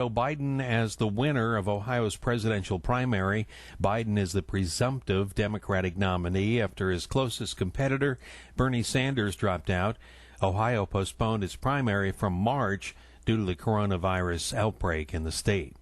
Joe Biden as the winner of Ohio's presidential primary. Biden is the presumptive Democratic nominee after his closest competitor, Bernie Sanders, dropped out. Ohio postponed its primary from March due to the coronavirus outbreak in the state.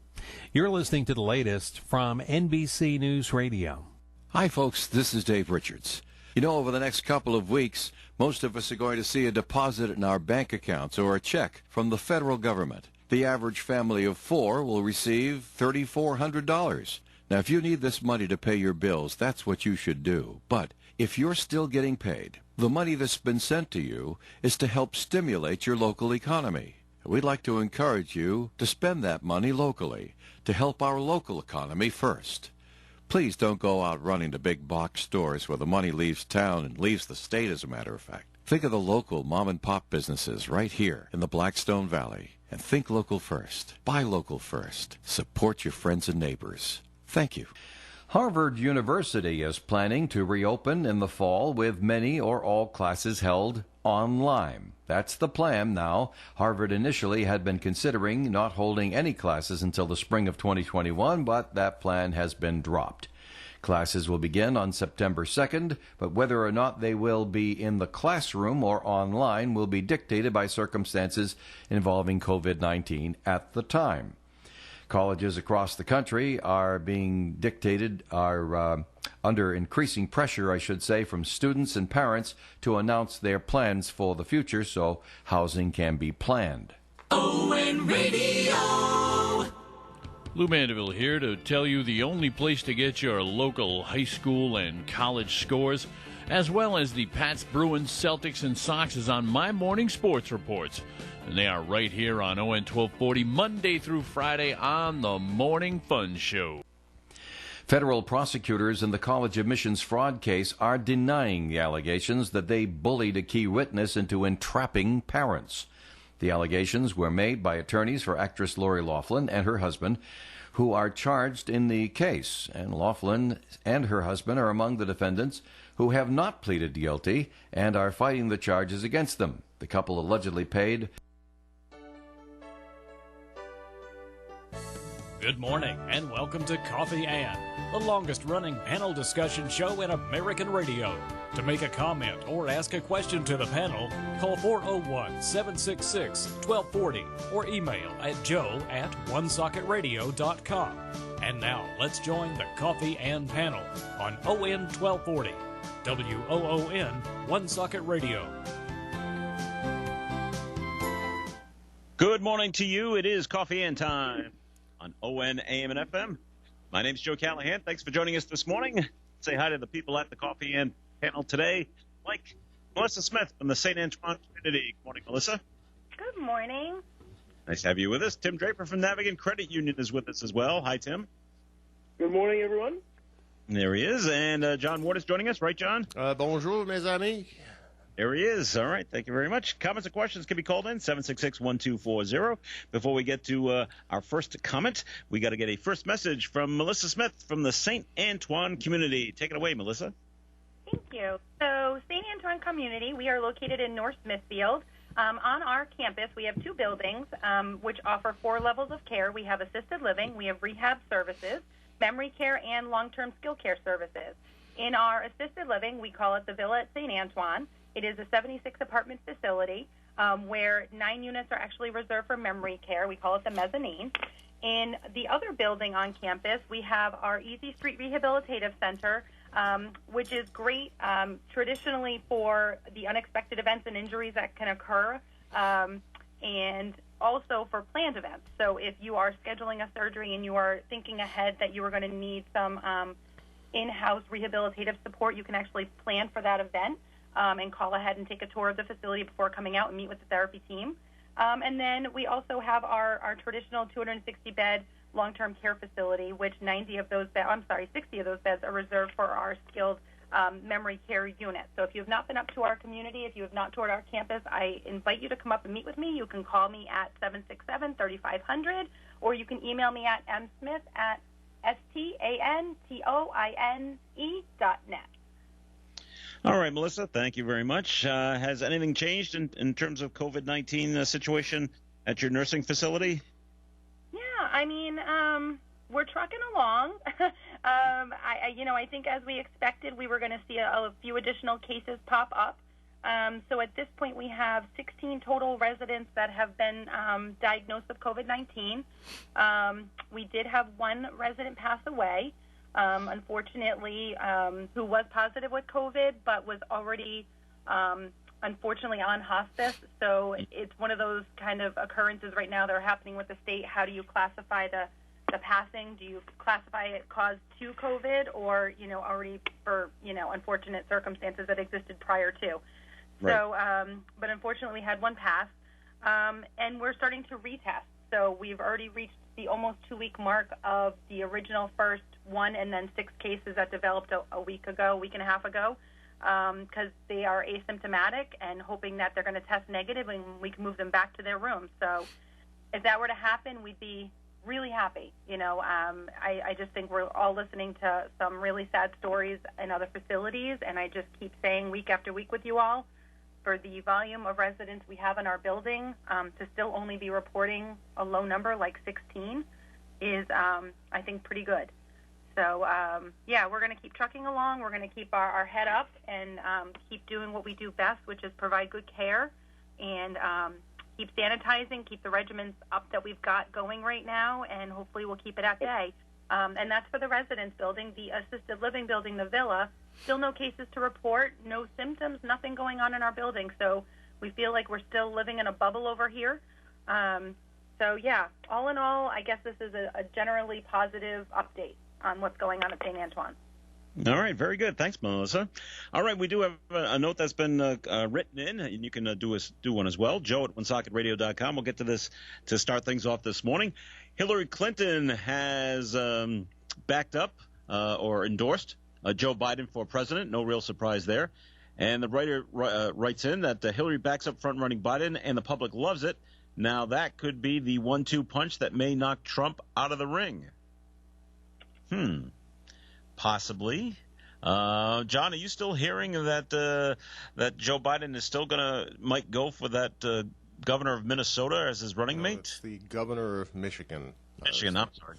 You're listening to the latest from NBC News Radio. Hi, folks. This is Dave Richards. You know, over the next couple of weeks, most of us are going to see a deposit in our bank accounts or a check from the federal government. The average family of four will receive $3,400. Now, if you need this money to pay your bills, that's what you should do. But if you're still getting paid, the money that's been sent to you is to help stimulate your local economy. We'd like to encourage you to spend that money locally to help our local economy first. Please don't go out running to big box stores where the money leaves town and leaves the state, as a matter of fact. Think of the local mom-and-pop businesses right here in the Blackstone Valley. And think local first. Buy local first. Support your friends and neighbors. Thank you. Harvard University is planning to reopen in the fall with many or all classes held online. That's the plan now. Harvard initially had been considering not holding any classes until the spring of 2021, but that plan has been dropped. Classes will begin on September 2nd, but whether or not they will be in the classroom or online will be dictated by circumstances involving COVID-19 at the time. Colleges across the country are under increasing pressure, I should say, from students and parents to announce their plans for the future so housing can be planned. WOON Radio. Lou Mandeville here to tell you the only place to get your local high school and college scores, as well as the Pats, Bruins, Celtics, and Sox is on my morning sports reports. And they are right here on ON 1240, Monday through Friday on the Morning Fun Show. Federal prosecutors in the college admissions fraud case are denying the allegations that they bullied a key witness into entrapping parents. The allegations were made by attorneys for actress Lori Loughlin and her husband, who are charged in the case. And Loughlin and her husband are among the defendants who have not pleaded guilty and are fighting the charges against them. The couple allegedly paid. Good morning and welcome to Coffee and, the longest-running panel discussion show in American radio. To make a comment or ask a question to the panel, call 401-766-1240 or email at joe@onesocketradio.com. And now let's join the Coffee and panel on ON 1240, WOON One Socket Radio. Good morning to you. It is Coffee and time on ON AM and FM. My name's Joe Callahan. Thanks for joining us this morning. Say hi to the people at the Coffee and panel today, like Melissa Smith from the St. Antoine community. Good morning, Melissa. Good morning. Nice to have you with us. Tim Draper from Navigant Credit Union is with us as well. Hi, Tim. Good morning, everyone. There he is. And John Ward is joining us. Right, John? Bonjour, mes amis. There he is. All right. Thank you very much. Comments and questions can be called in, 766-1240. Before we get to our first comment, we got to get a first message from Melissa Smith from the St. Antoine community. Take it away, Melissa. Thank you. So, St. Antoine community, we are located in North Smithfield. On our campus, we have two buildings which offer 4 levels of care. We have assisted living, we have rehab services, memory care, and long-term skill care services. In our assisted living, we call it the Villa at St. Antoine. It is a 76-apartment facility where 9 units are actually reserved for memory care. We call it the mezzanine. In the other building on campus, we have our Easy Street Rehabilitative Center, which is great traditionally for the unexpected events and injuries that can occur, and also for planned events. So if you are scheduling a surgery and you are thinking ahead that you are going to need some in-house rehabilitative support, you can actually plan for that event and call ahead and take a tour of the facility before coming out and meet with the therapy team. And then we also have our traditional 260-bed long-term care facility, which 60 of those beds are reserved for our skilled memory care unit. So if you have not been up to our community, if you have not toured our campus, I invite you to come up and meet with me. You can call me at 767-3500, or you can email me at msmith@stantoine.net. All right, Melissa, thank you very much. Has anything changed in terms of COVID-19 situation at your nursing facility? Yeah, I mean, we're trucking along. I think as we expected, we were going to see a few additional cases pop up. So at this point, we have 16 total residents that have been diagnosed with COVID-19. We did have one resident pass away, unfortunately, who was positive with COVID, but was already, unfortunately, on hospice. So it's one of those kind of occurrences right now that are happening with the state. How do you classify the passing? Do you classify it caused to COVID or, already for, unfortunate circumstances that existed prior to? Right. So, but unfortunately we had one pass, and we're starting to retest. So we've already reached the almost 2-week mark of the original first 1 and then 6 cases that developed a week and a half ago, because they are asymptomatic and hoping that they're going to test negative and we can move them back to their rooms. So if that were to happen, we'd be really happy. I just think we're all listening to some really sad stories in other facilities, and I just keep saying week after week with you all, for the volume of residents we have in our building, to still only be reporting a low number like 16 is, I think, pretty good. So, we're going to keep trucking along. We're going to keep our head up and keep doing what we do best, which is provide good care and keep sanitizing, keep the regimens up that we've got going right now, and hopefully we'll keep it at bay. And that's for the residence building. The assisted living building, the villa, still no cases to report, no symptoms, nothing going on in our building. So we feel like we're still living in a bubble over here. All in all, I guess this is a generally positive update on what's going on at St. Antoine. All right, very good. Thanks, Melissa. All right, we do have a note that's been written in, and you can do one as well. Joe at OneSocketRadio.com. We'll get to this to start things off this morning. Hillary Clinton has backed up or endorsed Joe Biden for president. No real surprise there. And the writer writes in that Hillary backs up front-running Biden, and the public loves it. Now that could be the 1-2 punch that may knock Trump out of the ring. Possibly. John, are you still hearing that that Joe Biden is still might go for that governor of Minnesota as his running mate? It's the governor of Michigan. Michigan, I'm sorry.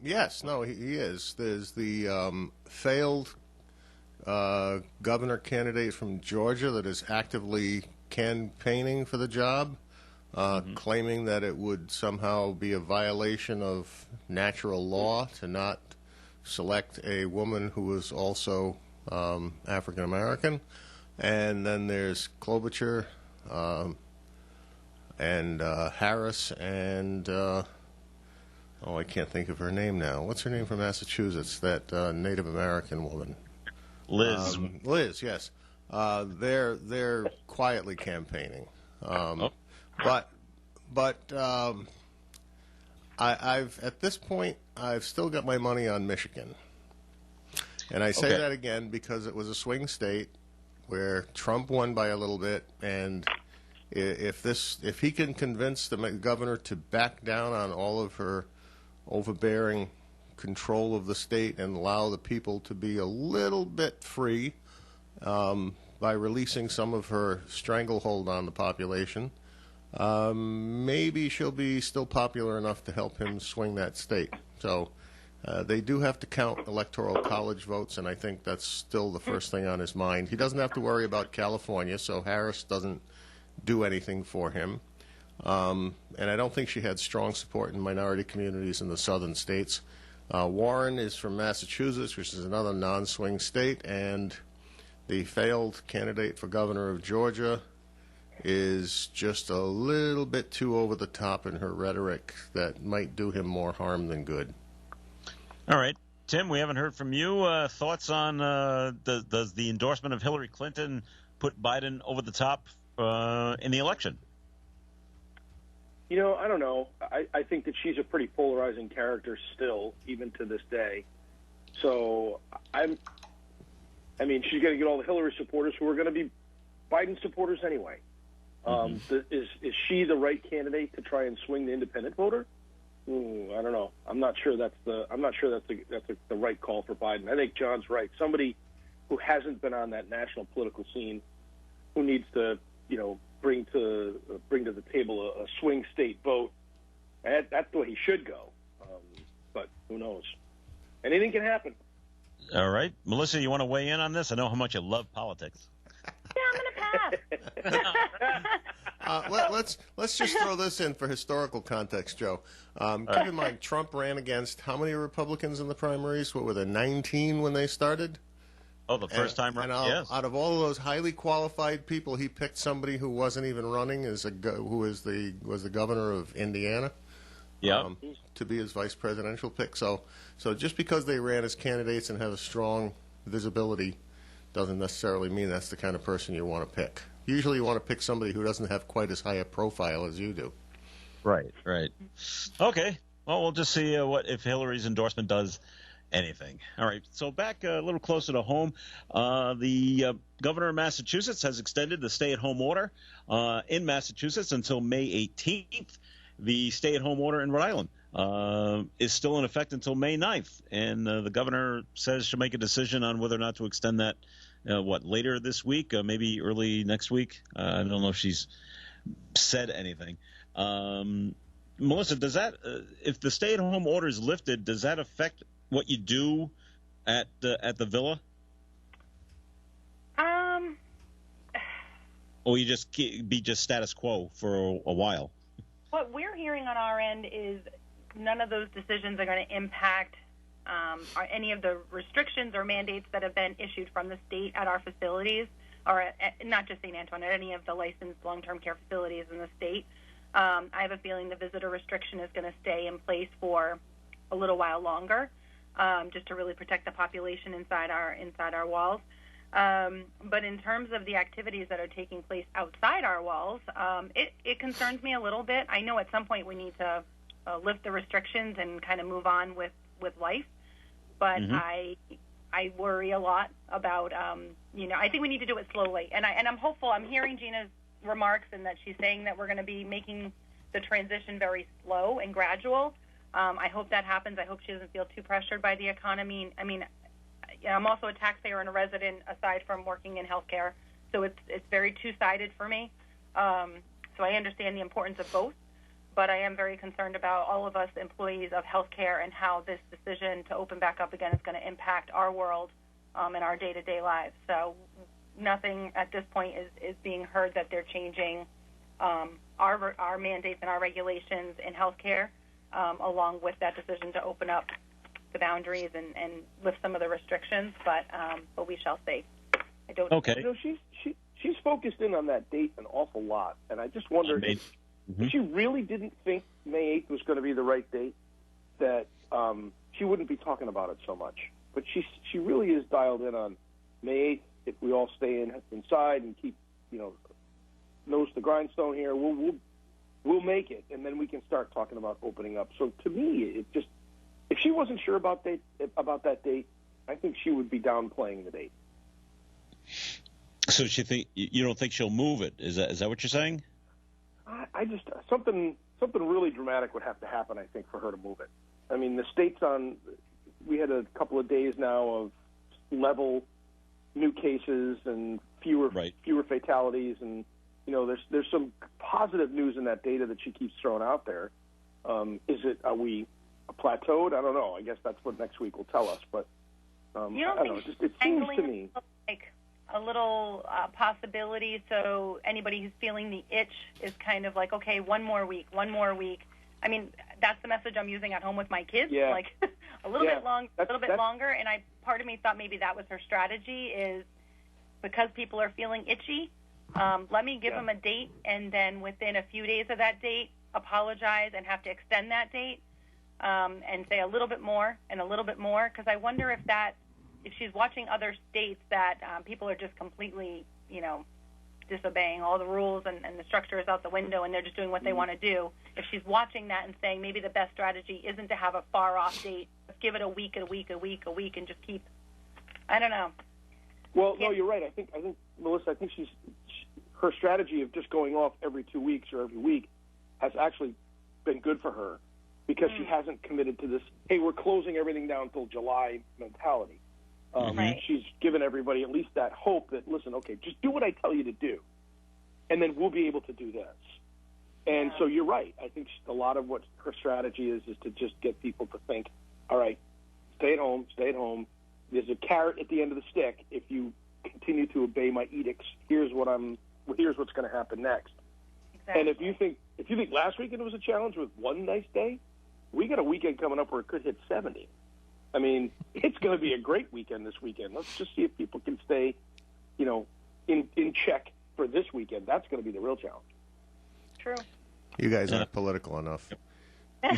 Yes, no, he is. There's the failed governor candidate from Georgia that is actively campaigning for the job, claiming that it would somehow be a violation of natural law to not select a woman who is also African American. And then there's Klobuchar and Harris and I can't think of her name now. What's her name from Massachusetts? That Native American woman. Liz. Liz, yes. They're quietly campaigning. But I've at this point I've still got my money on Michigan, and I say that again because it was a swing state where Trump won by a little bit, and if he can convince the governor to back down on all of her overbearing control of the state and allow the people to be a little bit free by releasing some of her stranglehold on the population. Maybe she'll be still popular enough to help him swing that state. So they do have to count electoral college votes, and I think that's still the first thing on his mind. He doesn't have to worry about California, so Harris doesn't do anything for him. And I don't think she had strong support in minority communities in the southern states. Warren is from Massachusetts, which is another non-swing state, and the failed candidate for governor of Georgia is just a little bit too over the top in her rhetoric that might do him more harm than good. All right. Tim, we haven't heard from you. Thoughts on does the endorsement of Hillary Clinton put Biden over the top in the election? I don't know. I think that she's a pretty polarizing character still, even to this day. So I mean, she's going to get all the Hillary supporters who are going to be Biden supporters anyway. Is she the right candidate to try and swing the independent voter? I don't know. I'm not sure that's the right call for Biden. I think John's right. Somebody who hasn't been on that national political scene, who needs to bring to the table a swing state vote That's the way he should go. But who knows? Anything can happen. All right. Melissa, you want to weigh in on this? I know how much you love politics. Yeah, I'm going to pass. Let's just throw this in for historical context, Joe. Keep in mind, Trump ran against how many Republicans in the primaries? What were there, 19 when they started? Oh, the first time around. Yes. Out of all of those highly qualified people, he picked somebody who wasn't even running, was the governor of Indiana. Yeah. To be his vice presidential pick. So just because they ran as candidates and have a strong visibility doesn't necessarily mean that's the kind of person you want to pick. Usually you want to pick somebody who doesn't have quite as high a profile as you do. Right. Okay. Well, we'll just see if Hillary's endorsement does anything. All right. So back a little closer to home, the governor of Massachusetts has extended the stay-at-home order in Massachusetts until May 18th. The stay-at-home order in Rhode Island is still in effect until May 9th, and the governor says she'll make a decision on whether or not to extend that, later this week, maybe early next week. I don't know if she's said anything. Melissa, does that, if the stay-at-home order is lifted, does that affect what you do at the villa? Or you just be status quo for a while? What we're hearing on our end is none of those decisions are going to impact any of the restrictions or mandates that have been issued from the state at our facilities, or not just St. Antoine, at any of the licensed long-term care facilities in the state. I have a feeling the visitor restriction is going to stay in place for a little while longer, just to really protect the population inside our walls. But in terms of the activities that are taking place outside our walls, it concerns me a little bit. I know at some point we need to lift the restrictions and kind of move on with life, but I worry a lot about, I think we need to do it slowly. And I'm hopeful. I'm hearing Gina's remarks and that she's saying that we're going to be making the transition very slow and gradual. I hope that happens. I hope she doesn't feel too pressured by the economy. I mean, I'm also a taxpayer and a resident aside from working in healthcare, so it's very two-sided for me. So I understand the importance of both, but I am very concerned about all of us employees of healthcare and how this decision to open back up again is going to impact our world and our day-to-day lives. So nothing at this point is being heard that they're changing our mandates and our regulations in healthcare along with that decision to open up the boundaries and lift some of the restrictions, but we shall see. I don't. Okay. She's focused in on that date an awful lot, and I just wonder if she really didn't think May 8th was going to be the right date, that she wouldn't be talking about it so much. But she really is dialed in on May 8th. If we all stay inside and keep nose to the grindstone here, we'll make it, and then we can start talking about opening up. So to me, it just. If she wasn't sure about that date, I think she would be downplaying the date. So you don't think she'll move it? Is that what you're saying? I just something really dramatic would have to happen, I think, for her to move it. I mean, the state's on. We had a couple of days now of level new cases and fewer fatalities, and there's some positive news in that data that she keeps throwing out there. Are we plateaued? I don't know. I guess that's what next week will tell us. But I don't know. It seems to me like a little possibility. So anybody who's feeling the itch is kind of like, okay, one more week. I mean, that's the message I'm using at home with my kids. Yeah. Like a little bit longer. And part of me thought maybe that was her strategy, is because people are feeling itchy. Let me give them a date, and then within a few days of that date, apologize and have to extend that date. And say a little bit more and a little bit more, because I wonder if she's watching other states that people are just completely, disobeying all the rules and the structure is out the window and they're just doing what they want to do. If she's watching that and saying maybe the best strategy isn't to have a far-off date, let's give it a week, and just keep, I don't know. Well, no, you're right. I think Melissa, her strategy of just going off every 2 weeks or every week has actually been good for her, because she hasn't committed to this, hey, we're closing everything down until July mentality. She's given everybody at least that hope that, listen, okay, just do what I tell you to do, and then we'll be able to do this. And so you're right. I think a lot of what her strategy is to just get people to think, all right, stay at home, stay at home. There's a carrot at the end of the stick. If you continue to obey my edicts, here's what's going to happen next. Exactly. And if you think last weekend was a challenge with one nice day, we got a weekend coming up where it could hit 70. I mean, it's going to be a great weekend this weekend. Let's just see if people can stay, in check for this weekend. That's going to be the real challenge. True. You guys aren't political enough. What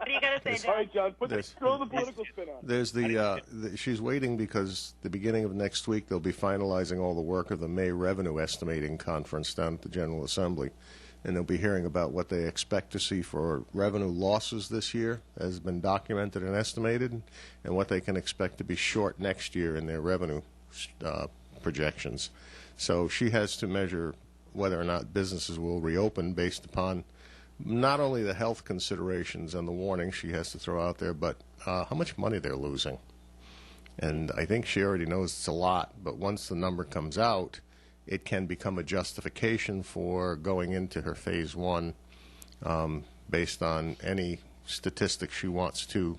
do you got to say, John? All right, John, throw the political spin on. There's she's waiting because the beginning of next week they'll be finalizing all the work of the May revenue estimating conference down at the General Assembly, and they'll be hearing about what they expect to see for revenue losses this year, as has been documented and estimated, and what they can expect to be short next year in their revenue projections. So she has to measure whether or not businesses will reopen based upon not only the health considerations and the warnings she has to throw out there, but how much money they're losing. And I think she already knows it's a lot, but once the number comes out, it can become a justification for going into her phase one based on any statistics she wants to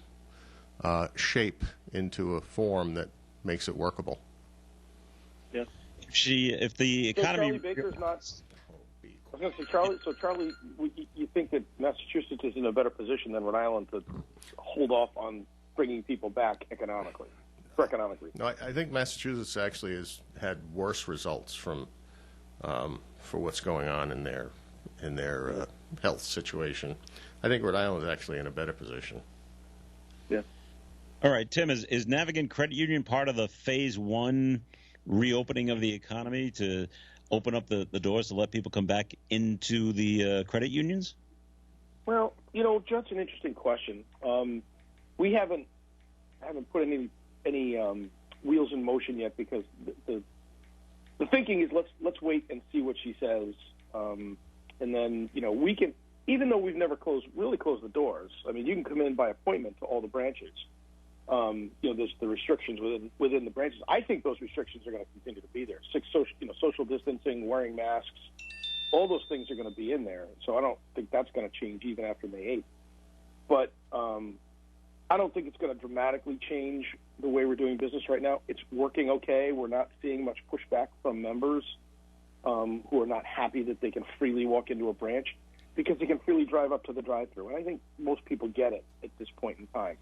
shape into a form that makes it workable. Yeah. If the economy. So Charlie Baker's not. I was going to say, Charlie, you think that Massachusetts is in a better position than Rhode Island to hold off on bringing people back economically? No, I think Massachusetts actually has had worse results for what's going on in their health situation. I think Rhode Island is actually in a better position. Yeah. All right, Tim, is Navigant Credit Union part of the phase one reopening of the economy to open up the doors to let people come back into the credit unions? Well, that's an interesting question. We haven't put any wheels in motion yet because the thinking is let's wait and see what she says, and then we can, even though we've never really closed the doors. I mean, you can come in by appointment to all the branches. There's the restrictions within the branches. I think those restrictions are going to continue to be there. Social distancing, wearing masks, all those things are going to be in there. So I don't think that's going to change even after May 8th. But I don't think it's going to dramatically change the way we're doing business right now. It's working okay. We're not seeing much pushback from members who are not happy that they can freely walk into a branch because they can freely drive up to the drive-thru. And I think most people get it at this point in time.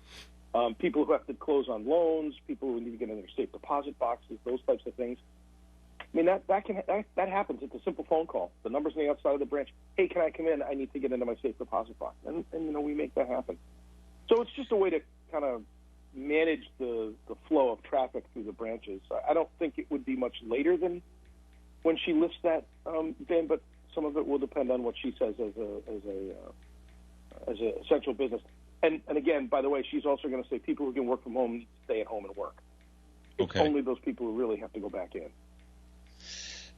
People who have to close on loans, people who need to get in their safe deposit boxes, those types of things. I mean, that happens. It's a simple phone call. The number's on the outside of the branch. Hey, can I come in? I need to get into my safe deposit box. And we make that happen. So it's just a way to kind of manage the flow of traffic through the branches. I don't think it would be much later than when she lifts that ban, but some of it will depend on what she says as a essential business. And again, by the way, she's also going to say people who can work from home need to stay at home and work. It's only those people who really have to go back in.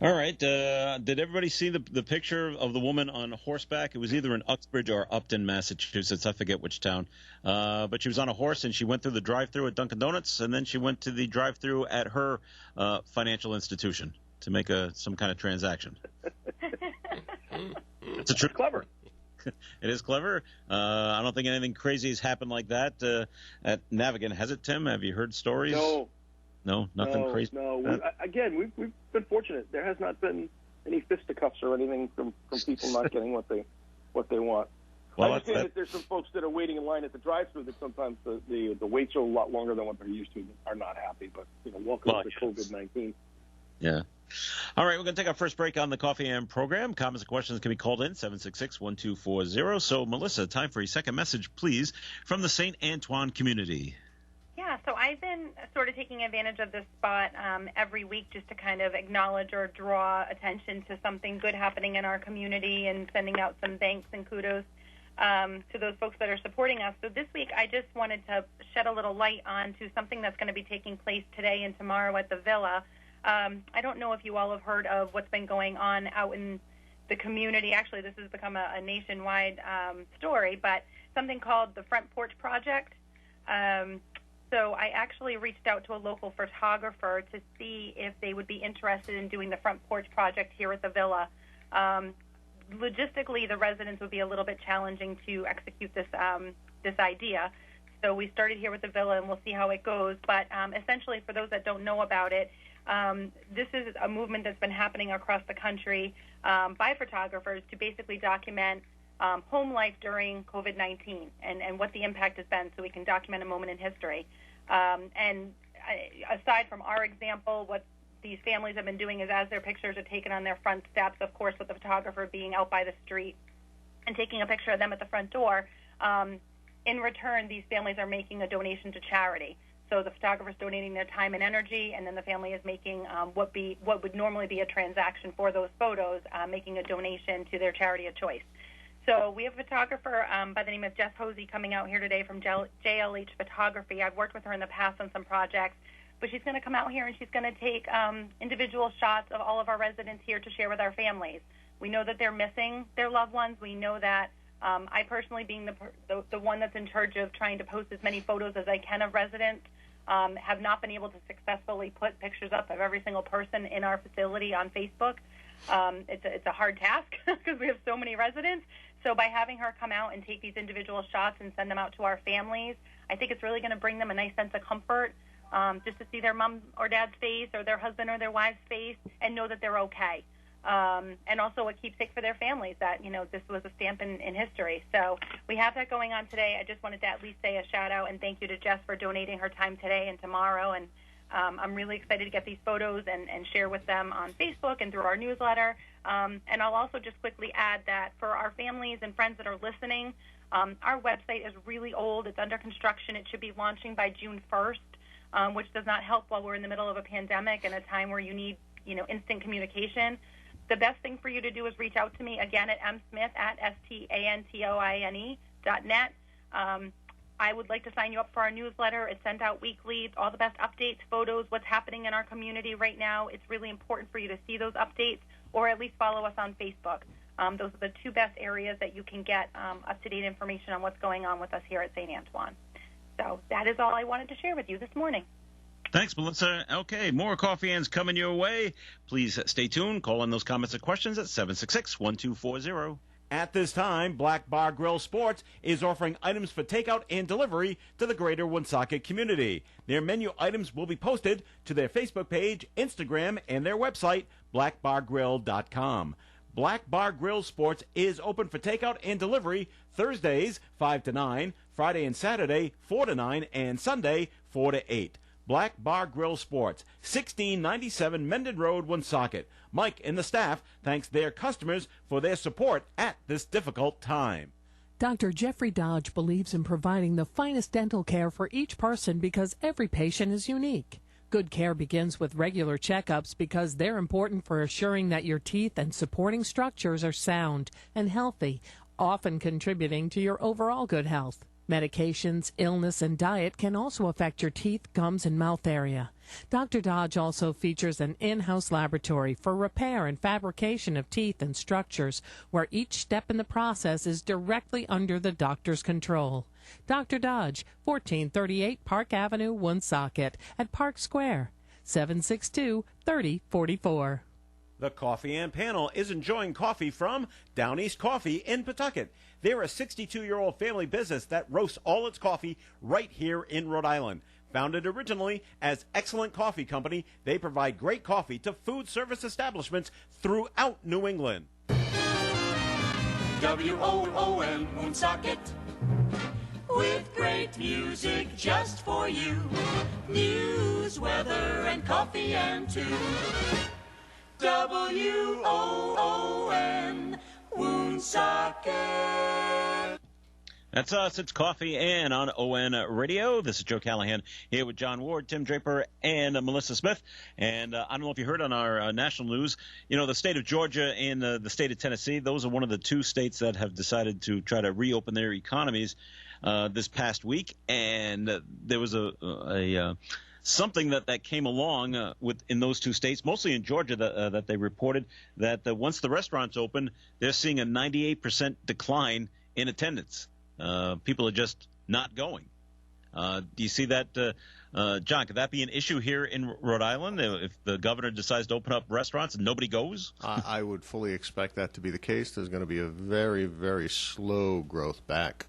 All right. Did everybody see the picture of the woman on horseback? It was either in Uxbridge or Upton, Massachusetts. I forget which town. But she was on a horse, and she went through the drive-thru at Dunkin' Donuts, and then she went to the drive-thru at her financial institution to make some kind of transaction. It's a true clever. It is clever. I don't think anything crazy has happened like that at Navigant. Has it, Tim? Have you heard stories? No, nothing crazy. No. We've been fortunate. There has not been any fisticuffs or anything from people not getting what they want. Well, I understand that there's some folks that are waiting in line at the drive-thru that sometimes the waits are a lot longer than what they're used to, are not happy. But welcome to COVID-19. Yeah. All right, we're going to take our first break on the Coffee AM program. Comments and questions can be called in, 766-1240. So, Melissa, time for a second message, please, from the St. Antoine community. Yeah, so I've been sort of taking advantage of this spot every week just to kind of acknowledge or draw attention to something good happening in our community and sending out some thanks and kudos to those folks that are supporting us. So this week I just wanted to shed a little light on to something that's going to be taking place today and tomorrow at the Villa. I don't know if you all have heard of what's been going on out in the community. Actually, this has become a nationwide story, but something called the Front Porch Project. So I actually reached out to a local photographer to see if they would be interested in doing the Front Porch Project here at the Villa. logistically, the residents would be a little bit challenging to execute this this idea. So we started here with the villa, and we'll see how it goes. But essentially, for those that don't know about it, this is a movement that's been happening across the country by photographers to basically document home life during COVID-19 and what the impact has been, so we can document a moment in history. And aside from our example, what these families have been doing is, as their pictures are taken on their front steps, of course, with the photographer being out by the street and taking a picture of them at the front door, in return, these families are making a donation to charity. So the photographer's donating their time and energy, and then the family is making what would normally be a transaction for those photos, making a donation to their charity of choice. So we have a photographer by the name of Jess Hosey coming out here today from JLH Photography. I've worked with her in the past on some projects, but she's going to come out here and she's going to take individual shots of all of our residents here to share with our families. We know that they're missing their loved ones. We know that I personally, being the one that's in charge of trying to post as many photos as I can of residents, have not been able to successfully put pictures up of every single person in our facility on Facebook. It's a hard task because we have so many residents. So by having her come out and take these individual shots and send them out to our families, I think it's really going to bring them a nice sense of comfort, just to see their mom or dad's face or their husband or their wife's face and know that they're okay. And also a keepsake for their families that, this was a stamp in history. So we have that going on today. I just wanted to at least say a shout-out and thank you to Jess for donating her time today and tomorrow. And I'm really excited to get these photos and share with them on Facebook and through our newsletter. And I'll also just quickly add that for our families and friends that are listening, our website is really old. It's under construction. It should be launching by June 1st, which does not help while we're in the middle of a pandemic and a time where you need, instant communication. The best thing for you to do is reach out to me again at msmith@stantoine.net. I would like to sign you up for our newsletter. It's sent out weekly, all the best updates, photos, what's happening in our community right now. It's really important for you to see those updates or at least follow us on Facebook. Those are the two best areas that you can get up-to-date information on what's going on with us here at St. Antoine. So that is all I wanted to share with you this morning. Thanks, Melissa. Okay, more Coffee Ends coming your way. Please stay tuned. Call in those comments or questions at 766-1240. At this time, Black Bar Grill Sports is offering items for takeout and delivery to the greater Woonsocket community. Their menu items will be posted to their Facebook page, Instagram, and their website, blackbargrill.com. Black Bar Grill Sports is open for takeout and delivery Thursdays 5 to 9, Friday and Saturday 4 to 9, and Sunday 4 to 8. Black Bar Grill Sports, 1697 Mendon Road, Woonsocket. Mike and the staff thanks their customers for their support at this difficult time. Dr. Jeffrey Dodge believes in providing the finest dental care for each person because every patient is unique. Good care begins with regular checkups because they're important for assuring that your teeth and supporting structures are sound and healthy, often contributing to your overall good health. Medications, illness, and diet can also affect your teeth, gums, and mouth area. Dr. Dodge also features an in-house laboratory for repair and fabrication of teeth and structures, where each step in the process is directly under the doctor's control. Dr. Dodge, 1438 Park Avenue, Woonsocket, at Park Square, 762-3044. The Coffee and Panel is enjoying coffee from Down East Coffee in Pawtucket. They're a 62-year-old family business that roasts all its coffee right here in Rhode Island. Founded originally as Excellent Coffee Company, they provide great coffee to food service establishments throughout New England. WOON Woonsocket, with great music just for you. News, weather, and coffee and two. WOON Woonsocket. That's us. It's Coffee and on ON Radio. This is Joe Callahan here with John Ward, Tim Draper, and Melissa Smith. And I don't know if you heard on our national news, the state of Georgia and the state of Tennessee, those are one of the two states that have decided to try to reopen their economies this past week. And there was something that came along in those two states, mostly in Georgia, that they reported that once the restaurants open, they're seeing a 98% decline in attendance. People are just not going. Do you see that, John, could that be an issue here in Rhode Island if the governor decides to open up restaurants and nobody goes? I would fully expect that to be the case. There's going to be a very, very slow growth back.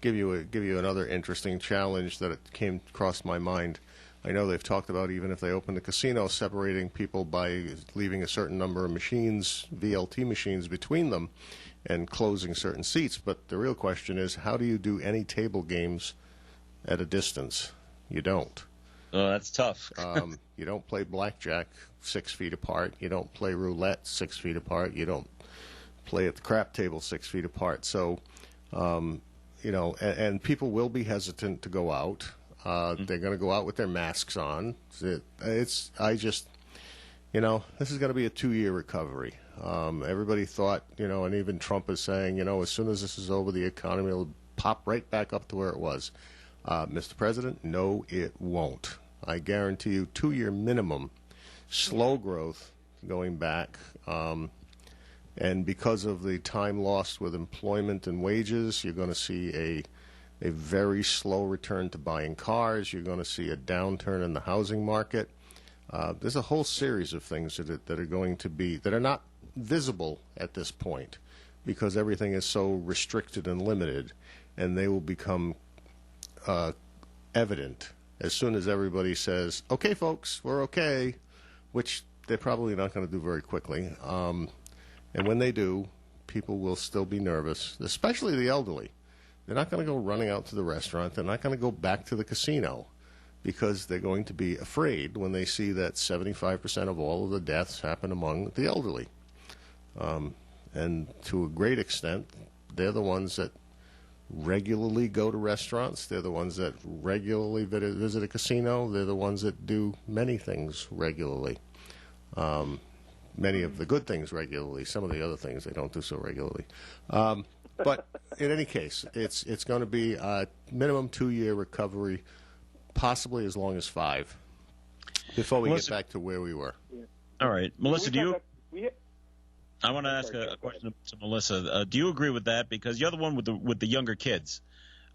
Give you another interesting challenge that it came across my mind. I know they've talked about, even if they open the casino, separating people by leaving a certain number of machines, VLT machines, between them and closing certain seats. But the real question is, how do you do any table games at a distance? You don't. Oh, that's tough. You don't play blackjack 6 feet apart. You don't play roulette 6 feet apart. You don't play at the crap table 6 feet apart. So, and people will be hesitant to go out. They're going to go out with their masks on. This is going to be a 2-year recovery. Everybody thought, and even Trump is saying, as soon as this is over, the economy will pop right back up to where it was. Mr. President, no, it won't. I guarantee you 2-year minimum, slow growth going back. And because of the time lost with employment and wages, you're going to see a very slow return to buying cars. You're going to see a downturn in the housing market. There's a whole series of things that are going to be, that are not visible at this point because everything is so restricted and limited, and they will become evident as soon as everybody says, okay, folks, we're okay, which they're probably not going to do very quickly. And when they do, people will still be nervous, especially the elderly. They're not going to go running out to the restaurant. They're not going to go back to the casino because they're going to be afraid when they see that 75% of all of the deaths happen among the elderly. And to a great extent, they're the ones that regularly go to restaurants. They're the ones that regularly visit a casino. They're the ones that do many things regularly. Many of the good things regularly. Some of the other things they don't do so regularly. But in any case, it's going to be a minimum 2-year recovery, possibly as long as 5, before we get back to where we were. All right. Melissa, I want to ask a question to Melissa. Do you agree with that? Because you're the one with the younger kids.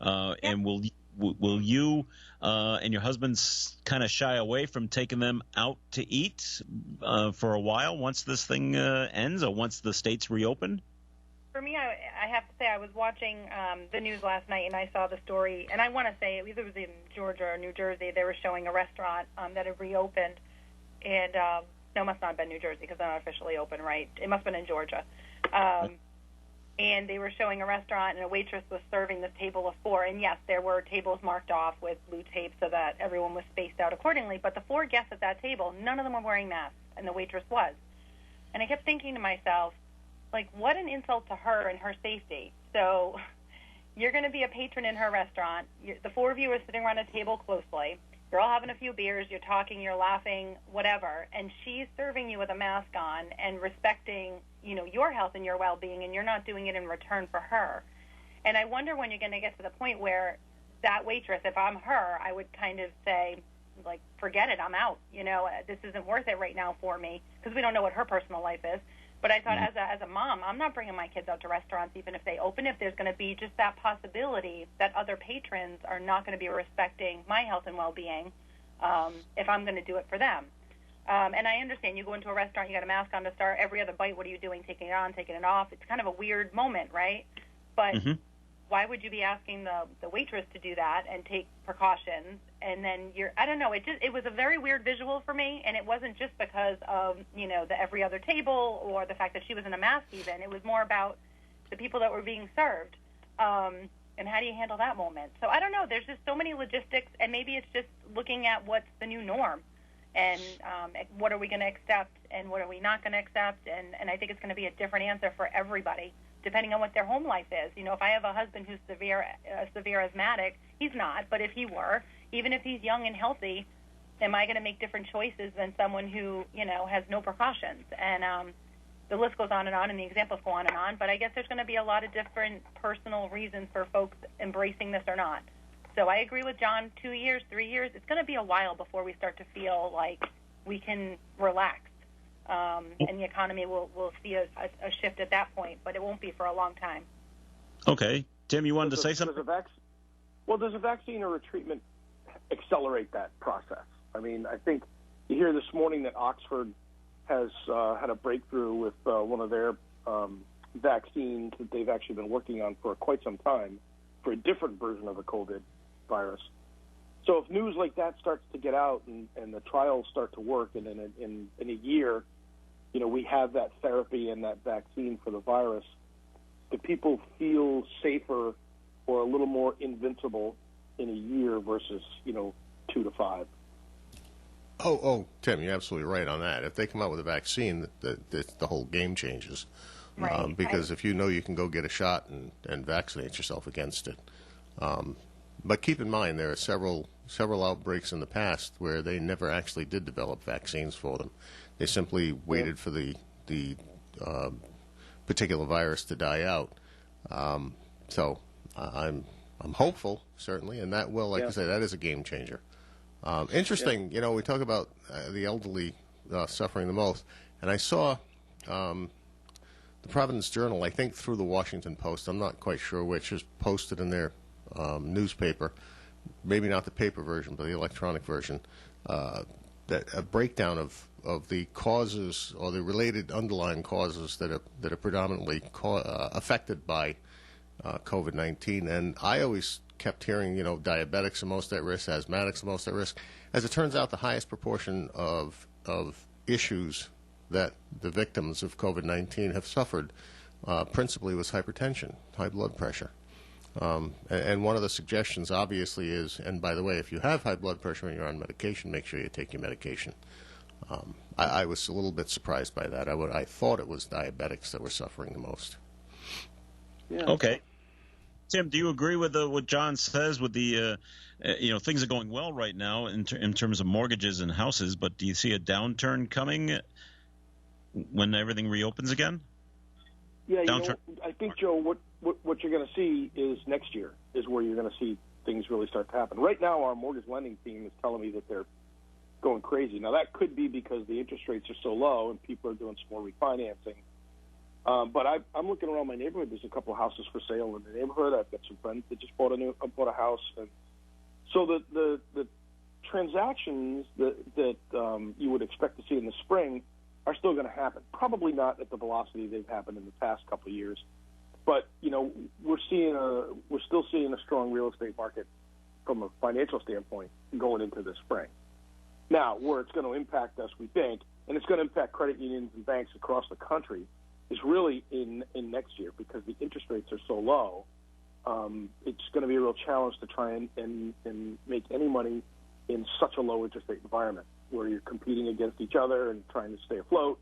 And will you and your husband kind of shy away from taking them out to eat for a while once this thing ends or once the states reopen? For me, I have to say I was watching the news last night, and I saw the story, and I want to say either it was in Georgia or New Jersey. They were showing a restaurant that had reopened, and no, it must not have been New Jersey because they're not officially open, right? It must have been in Georgia. And they were showing a restaurant, and a waitress was serving this table of 4. And, yes, there were tables marked off with blue tape so that everyone was spaced out accordingly. But the 4 guests at that table, none of them were wearing masks, and the waitress was. And I kept thinking to myself, like, what an insult to her and her safety. So you're going to be a patron in her restaurant. The 4 of you are sitting around a table closely. You're all having a few beers. You're talking. You're laughing, whatever. And she's serving you with a mask on and respecting, your health and your well-being, and you're not doing it in return for her. And I wonder when you're going to get to the point where that waitress, if I'm her, I would kind of say, like, forget it. I'm out. This isn't worth it right now for me because we don't know what her personal life is. But I thought as a mom, I'm not bringing my kids out to restaurants even if they open, if there's going to be just that possibility that other patrons are not going to be respecting my health and well-being if I'm going to do it for them. And I understand you go into a restaurant, you got a mask on to start. Every other bite, what are you doing? Taking it on, taking it off. It's kind of a weird moment, right? But why would you be asking the waitress to do that and take precautions? And then I don't know, it was a very weird visual for me, and it wasn't just because of, the every other table or the fact that she was in a mask even. It was more about the people that were being served. And how do you handle that moment? So I don't know. There's just so many logistics, and maybe it's just looking at what's the new norm and what are we going to accept and what are we not going to accept. And I think it's going to be a different answer for everybody, depending on what their home life is. If I have a husband who's severe asthmatic, he's not, but if he were, even if he's young and healthy, am I going to make different choices than someone who, has no precautions? And the list goes on, and the examples go on. But I guess there's going to be a lot of different personal reasons for folks embracing this or not. So I agree with John, 2 years, 3 years. It's going to be a while before we start to feel like we can relax. And the economy will see a shift at that point, but it won't be for a long time. Okay. Tim, you wanted to say something? Well, does a vaccine or a treatment accelerate that process? I mean, I think you hear this morning that Oxford has had a breakthrough with one of their vaccines that they've actually been working on for quite some time for a different version of the COVID virus. So if news like that starts to get out and the trials start to work, and in a year, you know, we have that therapy and that vaccine for the virus, do people feel safer or a little more invincible in a year versus, 2 to 5? Oh, Tim, you're absolutely right on that. If they come out with a vaccine, the whole game changes. Right. Because if you know you can go get a shot and vaccinate yourself against it. But keep in mind, there are several outbreaks in the past where they never actually did develop vaccines for them. They simply waited for the particular virus to die out. So I'm hopeful, certainly, and that will, like I say, that is a game changer. Interesting, we talk about the elderly suffering the most, and I saw the Providence Journal, I think through the Washington Post, I'm not quite sure which, is posted in their newspaper, maybe not the paper version, but the electronic version, that a breakdown of the causes or the related underlying causes that are predominantly affected by COVID-19. And I always kept hearing, diabetics are most at risk, asthmatics are most at risk. As it turns out, the highest proportion of issues that the victims of COVID-19 have suffered principally was hypertension, high blood pressure. And one of the suggestions, obviously, is, and by the way, if you have high blood pressure and you're on medication, make sure you take your medication. I was a little bit surprised by that. I thought it was diabetics that were suffering the most. Yeah. Okay. Tim, do you agree with what John says with the, things are going well right now in terms of mortgages and houses, but do you see a downturn coming when everything reopens again? Yeah, I think, Joe, what you're going to see is next year is where you're going to see things really start to happen. Right now, our mortgage lending team is telling me that they're going crazy. Now, that could be because the interest rates are so low and people are doing some more refinancing. But I'm looking around my neighborhood. There's a couple of houses for sale in the neighborhood. I've got some friends that just bought a house, and so the transactions that you would expect to see in the spring are still going to happen. Probably not at the velocity they've happened in the past couple of years, but we're still seeing a strong real estate market from a financial standpoint going into the spring. Now, where it's going to impact us, we think, and it's going to impact credit unions and banks across the country, is really in next year, because the interest rates are so low. It's going to be a real challenge to try and make any money in such a low interest rate environment where you're competing against each other and trying to stay afloat.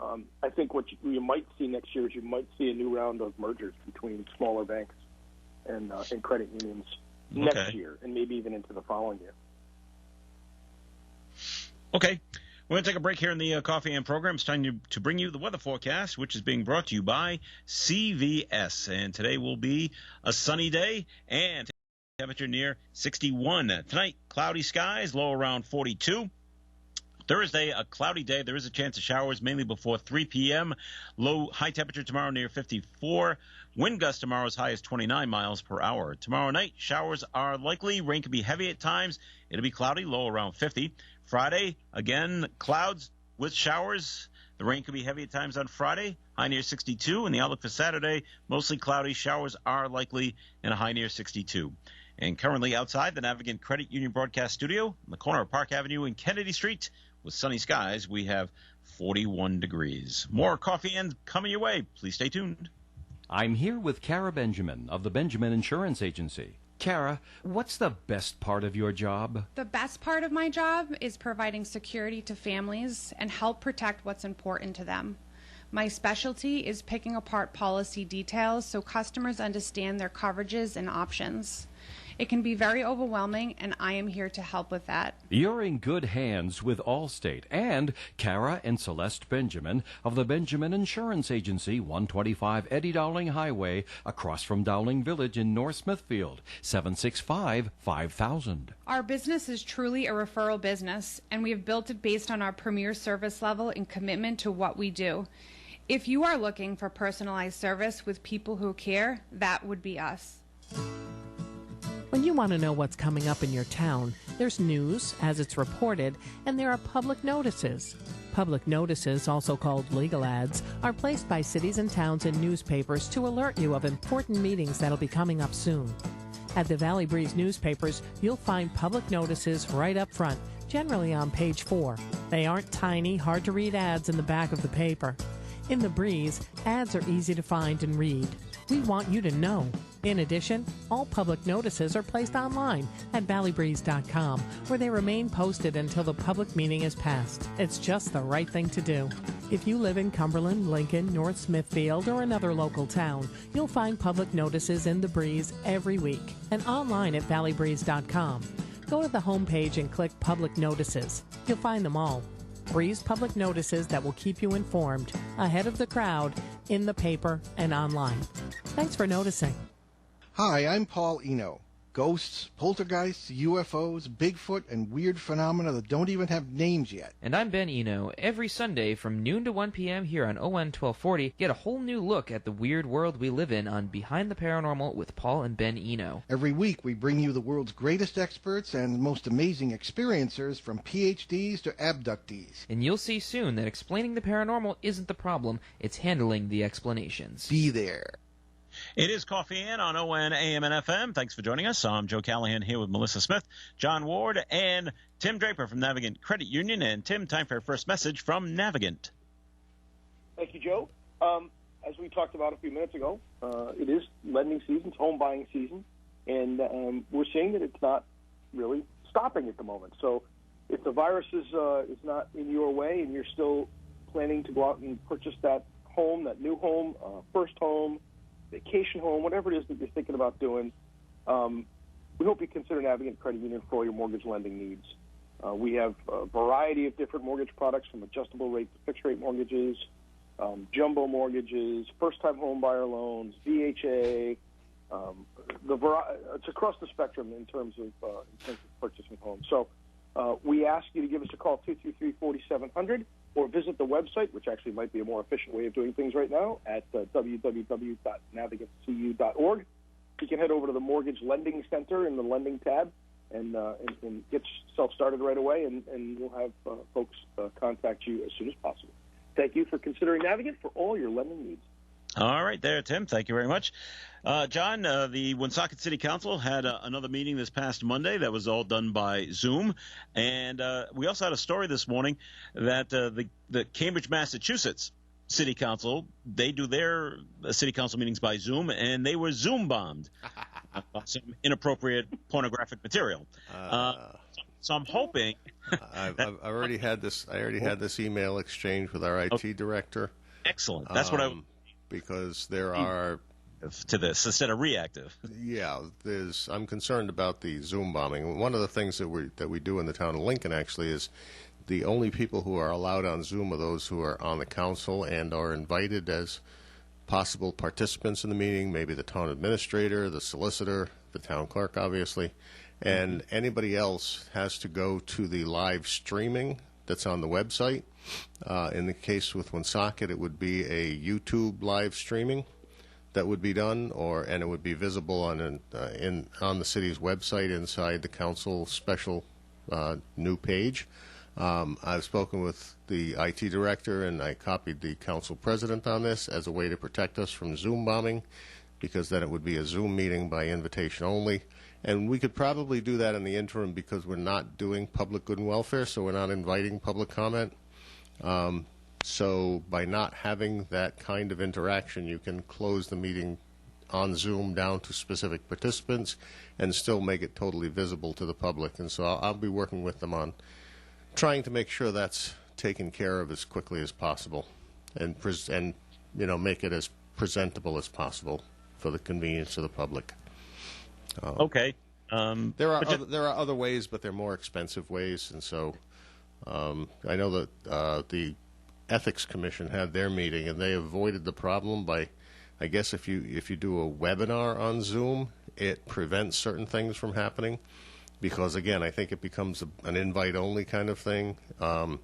I think what you might see next year is you might see a new round of mergers between smaller banks and credit unions next year, and maybe even into the following year. Okay. We're going to take a break here in the Coffee and program. It's time to bring you the weather forecast, which is being brought to you by CVS. And today will be a sunny day and temperature near 61. Tonight, cloudy skies, low around 42. Thursday, a cloudy day. There is a chance of showers mainly before 3 p.m. High temperature tomorrow near 54. Wind gusts tomorrow as high as 29 miles per hour. Tomorrow night, showers are likely. Rain can be heavy at times. It'll be cloudy, low around 50. Friday, again, clouds with showers. The rain could be heavy at times on Friday, high near 62. And the outlook for Saturday, mostly cloudy. Showers are likely and a high near 62. And currently outside the Navigant Credit Union broadcast studio on the corner of Park Avenue and Kennedy Street with sunny skies, we have 41 degrees. More Coffee and coming your way. Please stay tuned. I'm here with Kara Benjamin of the Benjamin Insurance Agency. Kara, what's the best part of your job? The best part of my job is providing security to families and help protect what's important to them. My specialty is picking apart policy details so customers understand their coverages and options. It can be very overwhelming, and I am here to help with that. You're in good hands with Allstate and Kara and Celeste Benjamin of the Benjamin Insurance Agency, 125 Eddie Dowling Highway, across from Dowling Village in North Smithfield, 765-5000. Our business is truly a referral business, and we have built it based on our premier service level and commitment to what we do. If you are looking for personalized service with people who care, that would be us. When When you want to know what's coming up in your town, there's news, as it's reported, and there are public notices. Public notices, also called legal ads, are placed by cities and towns in newspapers to alert you of important meetings that'll be coming up soon. At the Valley Breeze newspapers, you'll find public notices right up front, generally on page 4. They aren't tiny, hard-to-read ads in the back of the paper. In the Breeze, ads are easy to find and read. We want you to know. In addition, all public notices are placed online at valleybreeze.com, where they remain posted until the public meeting is passed. It's just the right thing to do. If you live in Cumberland, Lincoln, North Smithfield, or another local town, you'll find public notices in the Breeze every week and online at valleybreeze.com. Go to the homepage and click Public Notices. You'll find them all. Breeze public notices that will keep you informed, ahead of the crowd, in the paper and online. Thanks for noticing. Hi, I'm Paul Eno. Ghosts, poltergeists, UFOs, Bigfoot, and weird phenomena that don't even have names yet. And I'm Ben Eno. Every Sunday from noon to 1 p.m. here on ON 1240, get a whole new look at the weird world we live in on Behind the Paranormal with Paul and Ben Eno. Every week we bring you the world's greatest experts and most amazing experiencers, from PhDs to abductees. And you'll see soon that explaining the paranormal isn't the problem, it's handling the explanations. Be there. It is Coffee In on ON, AM, and FM. Thanks for joining us. I'm Joe Callahan here with Melissa Smith, John Ward, and Tim Draper from Navigant Credit Union. And Tim, time for our first message from Navigant. Thank you, Joe. As we talked about a few minutes ago, it is lending season, it's home buying season, and we're seeing that it's not really stopping at the moment. So if the virus is not in your way and you're still planning to go out and purchase that home, that new home, first home, vacation home, whatever it is that you're thinking about doing, we hope you consider Navigant Credit Union for all your mortgage lending needs. We have a variety of different mortgage products, from adjustable rate to fixed rate mortgages, jumbo mortgages, first-time home buyer loans, VHA. It's across the spectrum in terms of purchasing homes. So we ask you to give us a call, 233-4700, or visit the website, which actually might be a more efficient way of doing things right now, at www.navigantcu.org. You can head over to the Mortgage Lending Center in the Lending tab and get yourself started right away, and we'll have folks contact you as soon as possible. Thank you for considering Navigant for all your lending needs. All right there, Tim. Thank you very much. John, the Woonsocket City Council had another meeting this past Monday that was all done by Zoom. And we also had a story this morning that the Cambridge, Massachusetts City Council, they do their city council meetings by Zoom, and they were Zoom bombed by some inappropriate pornographic material. So I'm hoping I've already had this. I already had this email exchange with our IT director. Excellent. That's what because there are to this instead of reactive. Yeah, I'm concerned about the Zoom bombing. One of the things that we do in the town of Lincoln actually is the only people who are allowed on Zoom are those who are on the council and are invited as possible participants in the meeting, maybe the town administrator, the solicitor, the town clerk, obviously, and anybody else has to go to the live streaming that's on the website. In the case with Woonsocket, it would be a YouTube live streaming that would be done, and it would be visible on the city's website inside the council special new page. I've spoken with the IT director, and I copied the council president on this as a way to protect us from Zoom bombing, because then it would be a Zoom meeting by invitation only. And we could probably do that in the interim because we're not doing public good and welfare, so we're not inviting public comment. So by not having that kind of interaction, you can close the meeting on Zoom down to specific participants and still make it totally visible to the public. And so I'll be working with them on trying to make sure that's taken care of as quickly as possible and make it as presentable as possible for the convenience of the public. Okay. There are other ways, but they're more expensive ways, and so I know that the Ethics Commission had their meeting, and they avoided the problem by, I guess, if you do a webinar on Zoom, it prevents certain things from happening, because again, I think it becomes an invite-only kind of thing, but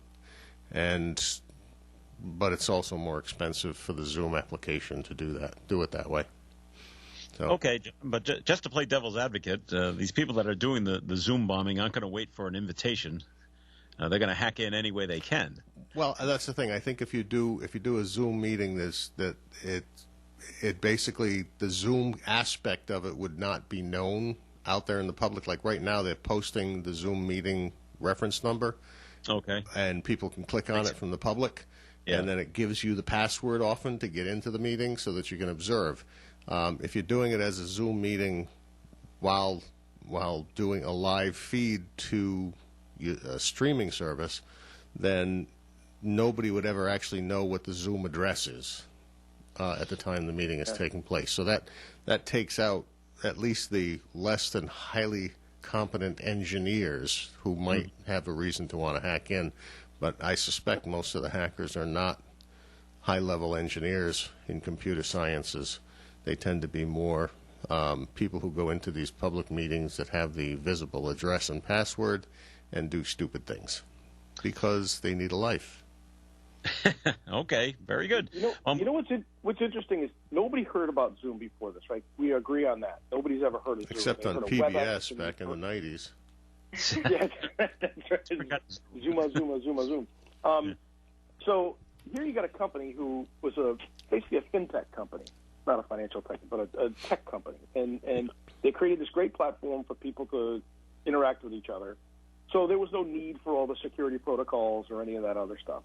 it's also more expensive for the Zoom application to do it that way. So. Okay, but just to play devil's advocate, these people that are doing the Zoom bombing aren't going to wait for an invitation. They're going to hack in any way they can. Well, that's the thing. I think if you do a Zoom meeting, it basically, the Zoom aspect of it would not be known out there in the public. Like right now, they're posting the Zoom meeting reference number. Okay. And people can click on it from the public. Yeah. And then it gives you the password often to get into the meeting so that you can observe. If you're doing it as a Zoom meeting while doing a live feed to a streaming service, then nobody would ever actually know what the Zoom address is at the time the meeting is taking place. So that takes out at least the less than highly competent engineers who might have a reason to want to hack in. But I suspect most of the hackers are not high-level engineers in computer sciences. They tend to be more people who go into these public meetings that have the visible address and password and do stupid things because they need a life. Okay, very good. You know what's interesting is nobody heard about Zoom before this, right? We agree on that. Nobody's ever heard of Zoom. Except on PBS back in the 90s. Yeah, that's right. Zoom. So here you got a company who was basically a fintech company, not a financial tech, but a tech company, and they created this great platform for people to interact with each other. So there was no need for all the security protocols or any of that other stuff.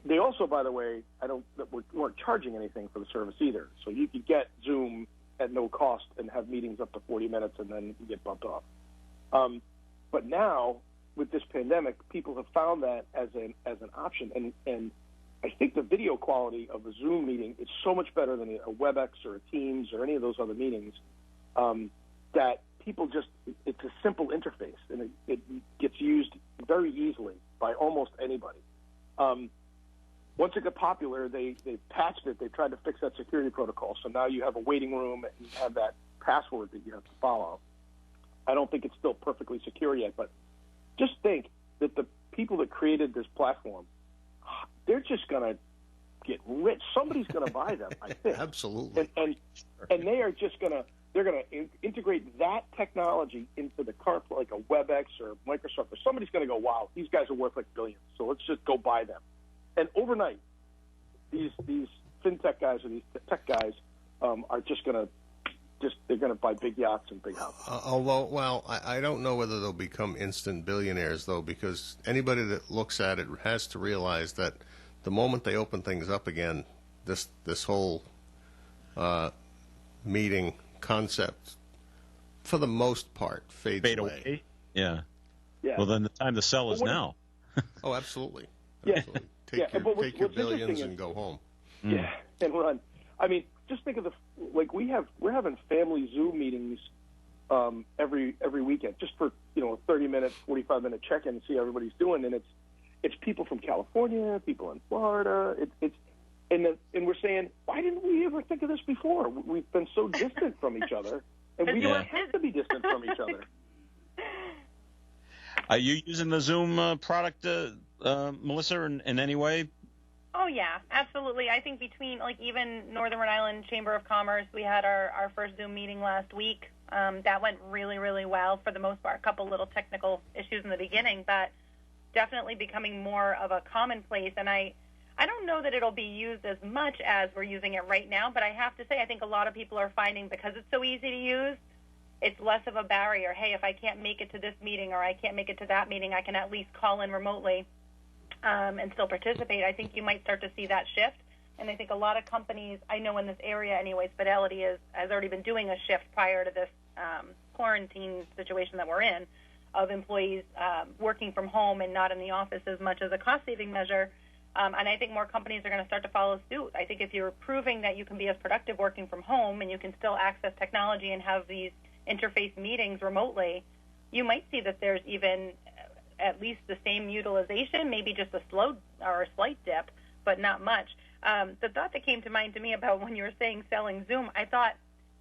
They also, by the way, weren't charging anything for the service either. So you could get Zoom at no cost and have meetings up to 40 minutes, and then you get bumped off. But now, with this pandemic, people have found that as an option, and I think the video quality of a Zoom meeting is so much better than a WebEx or a Teams or any of those other meetings that people it's a simple interface, and it gets used very easily by almost anybody. Once it got popular, they patched it. They tried to fix that security protocol, so now you have a waiting room and you have that password that you have to follow. I don't think it's still perfectly secure yet, but just think that the people that created this platform, they're just going to get rich. Somebody's going to buy them, I think. Absolutely. And they are just going to integrate that technology into the current, like a WebEx or Microsoft, or somebody's going to go, wow, these guys are worth like billions, so let's just go buy them. And overnight, these fintech guys or these tech guys are just going to they're going to buy big yachts and big houses. Although, I don't know whether they'll become instant billionaires, though, because anybody that looks at it has to realize that the moment they open things up again, this whole meeting concept, for the most part, fade away. Yeah. Well, then the time to sell is now. Oh, absolutely. Yeah. Absolutely. Take your billions and go home. Yeah, and run. I mean, just think of we're having family Zoom meetings every weekend, just for a 30-minute, 45-minute check-in and see how everybody's doing, and it's people from California, people in Florida. And we're saying, why didn't we ever think of this before? We've been so distant from each other, and we don't have to be distant from each other. Are you using the Zoom product, Melissa, in any way? Oh, yeah, absolutely. I think between, even Northern Rhode Island Chamber of Commerce, we had our first Zoom meeting last week. That went really, really well for the most part. A couple little technical issues in the beginning, but definitely becoming more of a commonplace. And I don't know that it'll be used as much as we're using it right now, but I have to say I think a lot of people are finding, because it's so easy to use, it's less of a barrier. Hey, if I can't make it to this meeting or I can't make it to that meeting, I can at least call in remotely and still participate. I think you might start to see that shift. And I think a lot of companies, I know in this area anyways, Fidelity has already been doing a shift prior to this quarantine situation that we're in, of employees working from home and not in the office as much as a cost-saving measure. And I think more companies are going to start to follow suit. I think if you're proving that you can be as productive working from home and you can still access technology and have these interface meetings remotely, you might see that there's even at least the same utilization, maybe just a slight dip, but not much. The thought that came to mind to me about when you were saying selling Zoom, I thought,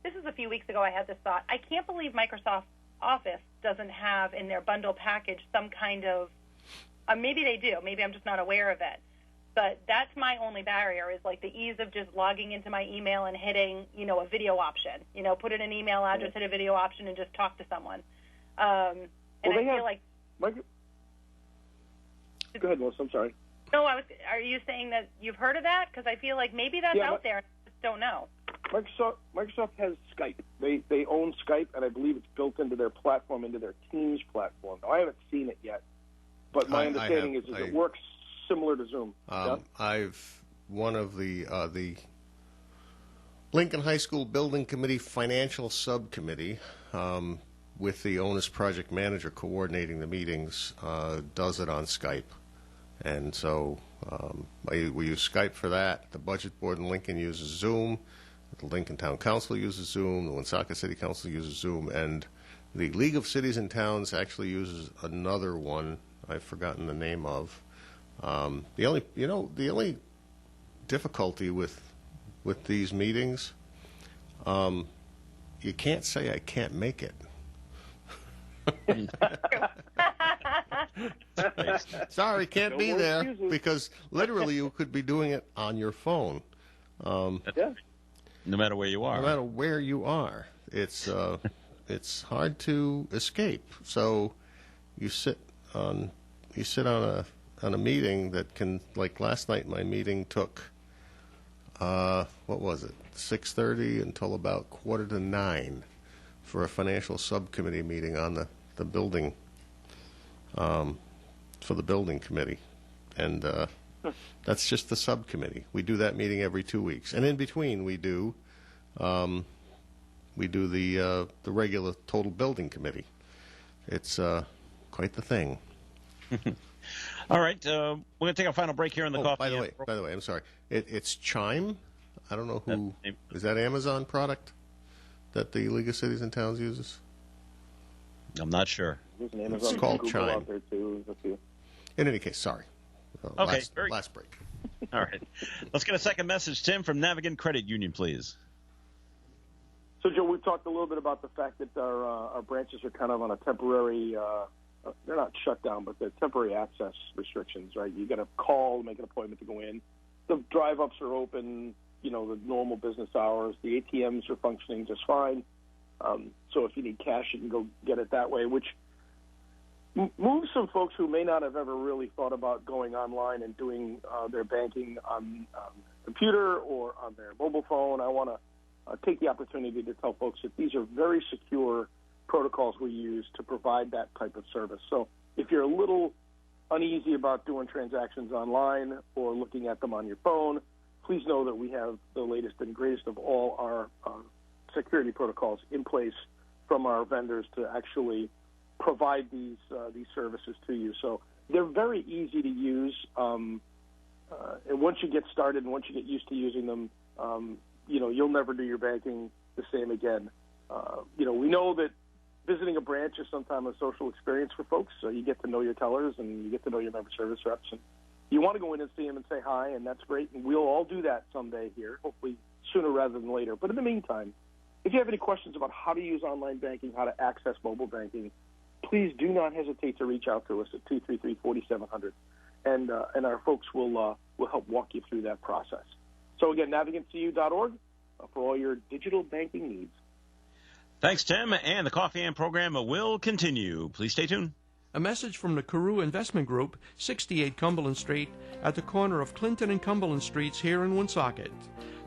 this is a few weeks ago I had this thought, I can't believe Microsoft Office doesn't have in their bundle package some kind of, maybe they do, maybe I'm just not aware of it, But that's my only barrier is like the ease of just logging into my email and hitting, a video option. Put in an email address, hit a video option, and just talk to someone. And I feel like. Go ahead, Melissa. I'm sorry. No, are you saying that you've heard of that? Because I feel like maybe that's out there. I just don't know. Microsoft has Skype. They own Skype, and I believe it's built into their platform, into their Teams platform. Now, I haven't seen it yet, but my understanding is it works similar to Zoom. One of the Lincoln High School Building Committee Financial Subcommittee, with the onus project manager coordinating the meetings, does it on Skype. And so we use Skype for that. The Budget Board in Lincoln uses Zoom. The Lincoln Town Council uses Zoom. The Woonsocket City Council uses Zoom. And the League of Cities and Towns actually uses another one I've forgotten the name of. The only difficulty with these meetings, you can't say I can't make it. Sorry, can't be there, because literally you could be doing it on your phone. No matter where you are. No matter where you are, it's hard to escape. So you sit on a meeting that can, like last night, my meeting took 6:30 until about 8:45 for a financial subcommittee meeting on the building, for the building committee. And that's just the subcommittee. We do that meeting every 2 weeks. And in between we do the regular total building committee. It's quite the thing. All right, we're going to take our final break here on the coffee. By the way, I'm sorry. It's Chime. I don't know who is that Amazon product that the League of Cities and Towns uses. I'm not sure. It's called Chime. In any case, sorry. Okay, last break. All right, let's get a second message, Tim, from Navigant Credit Union, please. So, Joe, we've talked a little bit about the fact that our branches are kind of on a temporary. They're not shut down, but they're temporary access restrictions, right? You got to call, make an appointment to go in. The drive-ups are open, the normal business hours. The ATMs are functioning just fine. So if you need cash, you can go get it that way, which moves some folks who may not have ever really thought about going online and doing their banking on computer or on their mobile phone. I want to take the opportunity to tell folks that these are very secure protocols we use to provide that type of service. So if you're a little uneasy about doing transactions online or looking at them on your phone, please know that we have the latest and greatest of all our security protocols in place from our vendors to actually provide these services to you. So they're very easy to use. And once you get started and once you get used to using them, you'll never do your banking the same again. We know that visiting a branch is sometimes a social experience for folks. So you get to know your tellers and you get to know your member service reps. And you want to go in and see them and say hi, and that's great. And we'll all do that someday here, hopefully sooner rather than later. But in the meantime, if you have any questions about how to use online banking, how to access mobile banking, please do not hesitate to reach out to us at 233-4700, and our folks will help walk you through that process. So again, navigantcu.org for all your digital banking needs. Thanks, Tim, and the Coffee and program will continue. Please stay tuned. A message from the Carew Investment Group, 68 Cumberland Street, at the corner of Clinton and Cumberland Streets here in Woonsocket.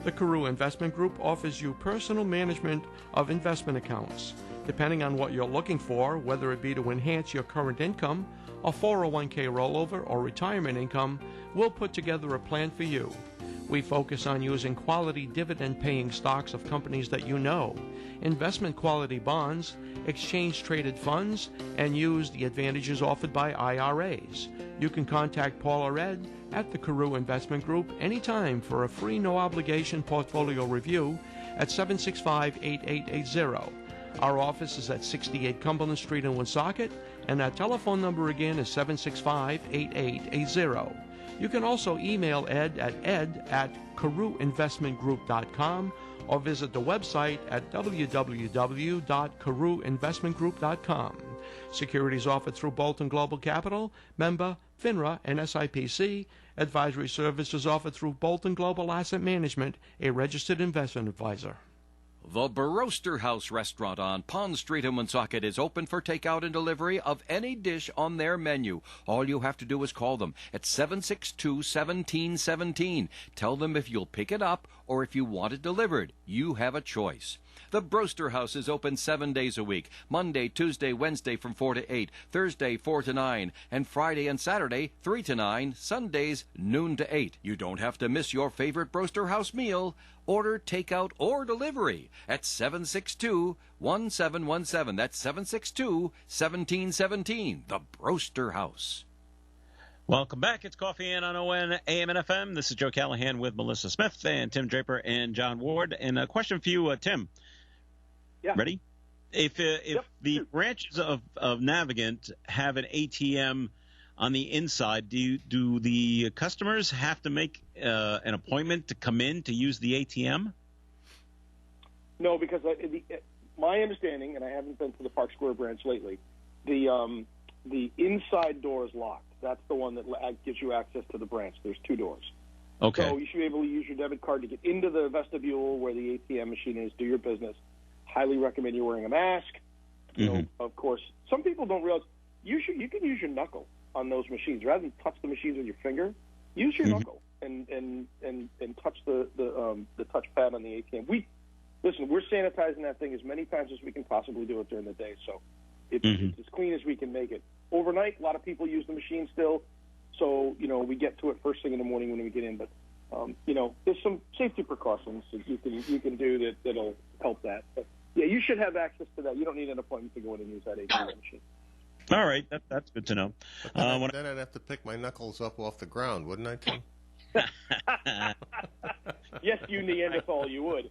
The Carew Investment Group offers you personal management of investment accounts. Depending on what you're looking for, whether it be to enhance your current income, a 401k rollover, or retirement income, we'll put together a plan for you. We focus on using quality dividend-paying stocks of companies that you know, investment-quality bonds, exchange-traded funds, and use the advantages offered by IRAs. You can contact Paul or Ed at the Carew Investment Group anytime for a free no-obligation portfolio review at 765-8880. Our office is at 68 Cumberland Street in Woonsocket, and our telephone number again is 765-8880. You can also email Ed at ed@carewinvestmentgroup.com or visit the website at www.carewinvestmentgroup.com. Securities offered through Bolton Global Capital, member FINRA and SIPC. Advisory services offered through Bolton Global Asset Management, a registered investment advisor. The Baroaster House restaurant on Pond Street in Woonsocket is open for takeout and delivery of any dish on their menu. All you have to do is call them at 762-1717. Tell them if you'll pick it up or if you want it delivered. You have a choice. The Baroaster House is open 7 days a week, Monday, Tuesday, Wednesday from 4 to 8, Thursday 4 to 9, and Friday and Saturday 3 to 9, Sundays noon to 8. You don't have to miss your favorite Baroaster House meal. Order takeout or delivery at 762-1717. That's 762-1717. The Baroaster House. Welcome back. It's Coffee In on ON AM and FM. This is Joe Callahan with Melissa Smith and Tim Draper and John Ward. And a question for you, Tim. Yeah. Ready? If the branches of Navigant have an ATM on the inside, do the customers have to make an appointment to come in to use the ATM? No, because my understanding, and I haven't been to the Park Square branch lately, the inside door is locked. That's the one that gives you access to the branch. There's 2 doors. Okay. So you should be able to use your debit card to get into the vestibule where the ATM machine is, do your business. Highly recommend you wearing a mask. You know, of course, some people don't realize you can use your knuckle on those machines rather than touch the machines with your finger. Use your knuckle and touch the touchpad on the ATM. We're sanitizing that thing as many times as we can possibly do it during the day, so it's as clean as we can make it. Overnight, a lot of people use the machine still, so we get to it first thing in the morning when we get in. But there's some safety precautions that you can do that'll help that. But yeah, you should have access to that. You don't need an appointment to go in and use that ATM machine. All right, that's good to know. Then I'd have to pick my knuckles up off the ground, wouldn't I, Tim? Yes, you Neanderthal, you would.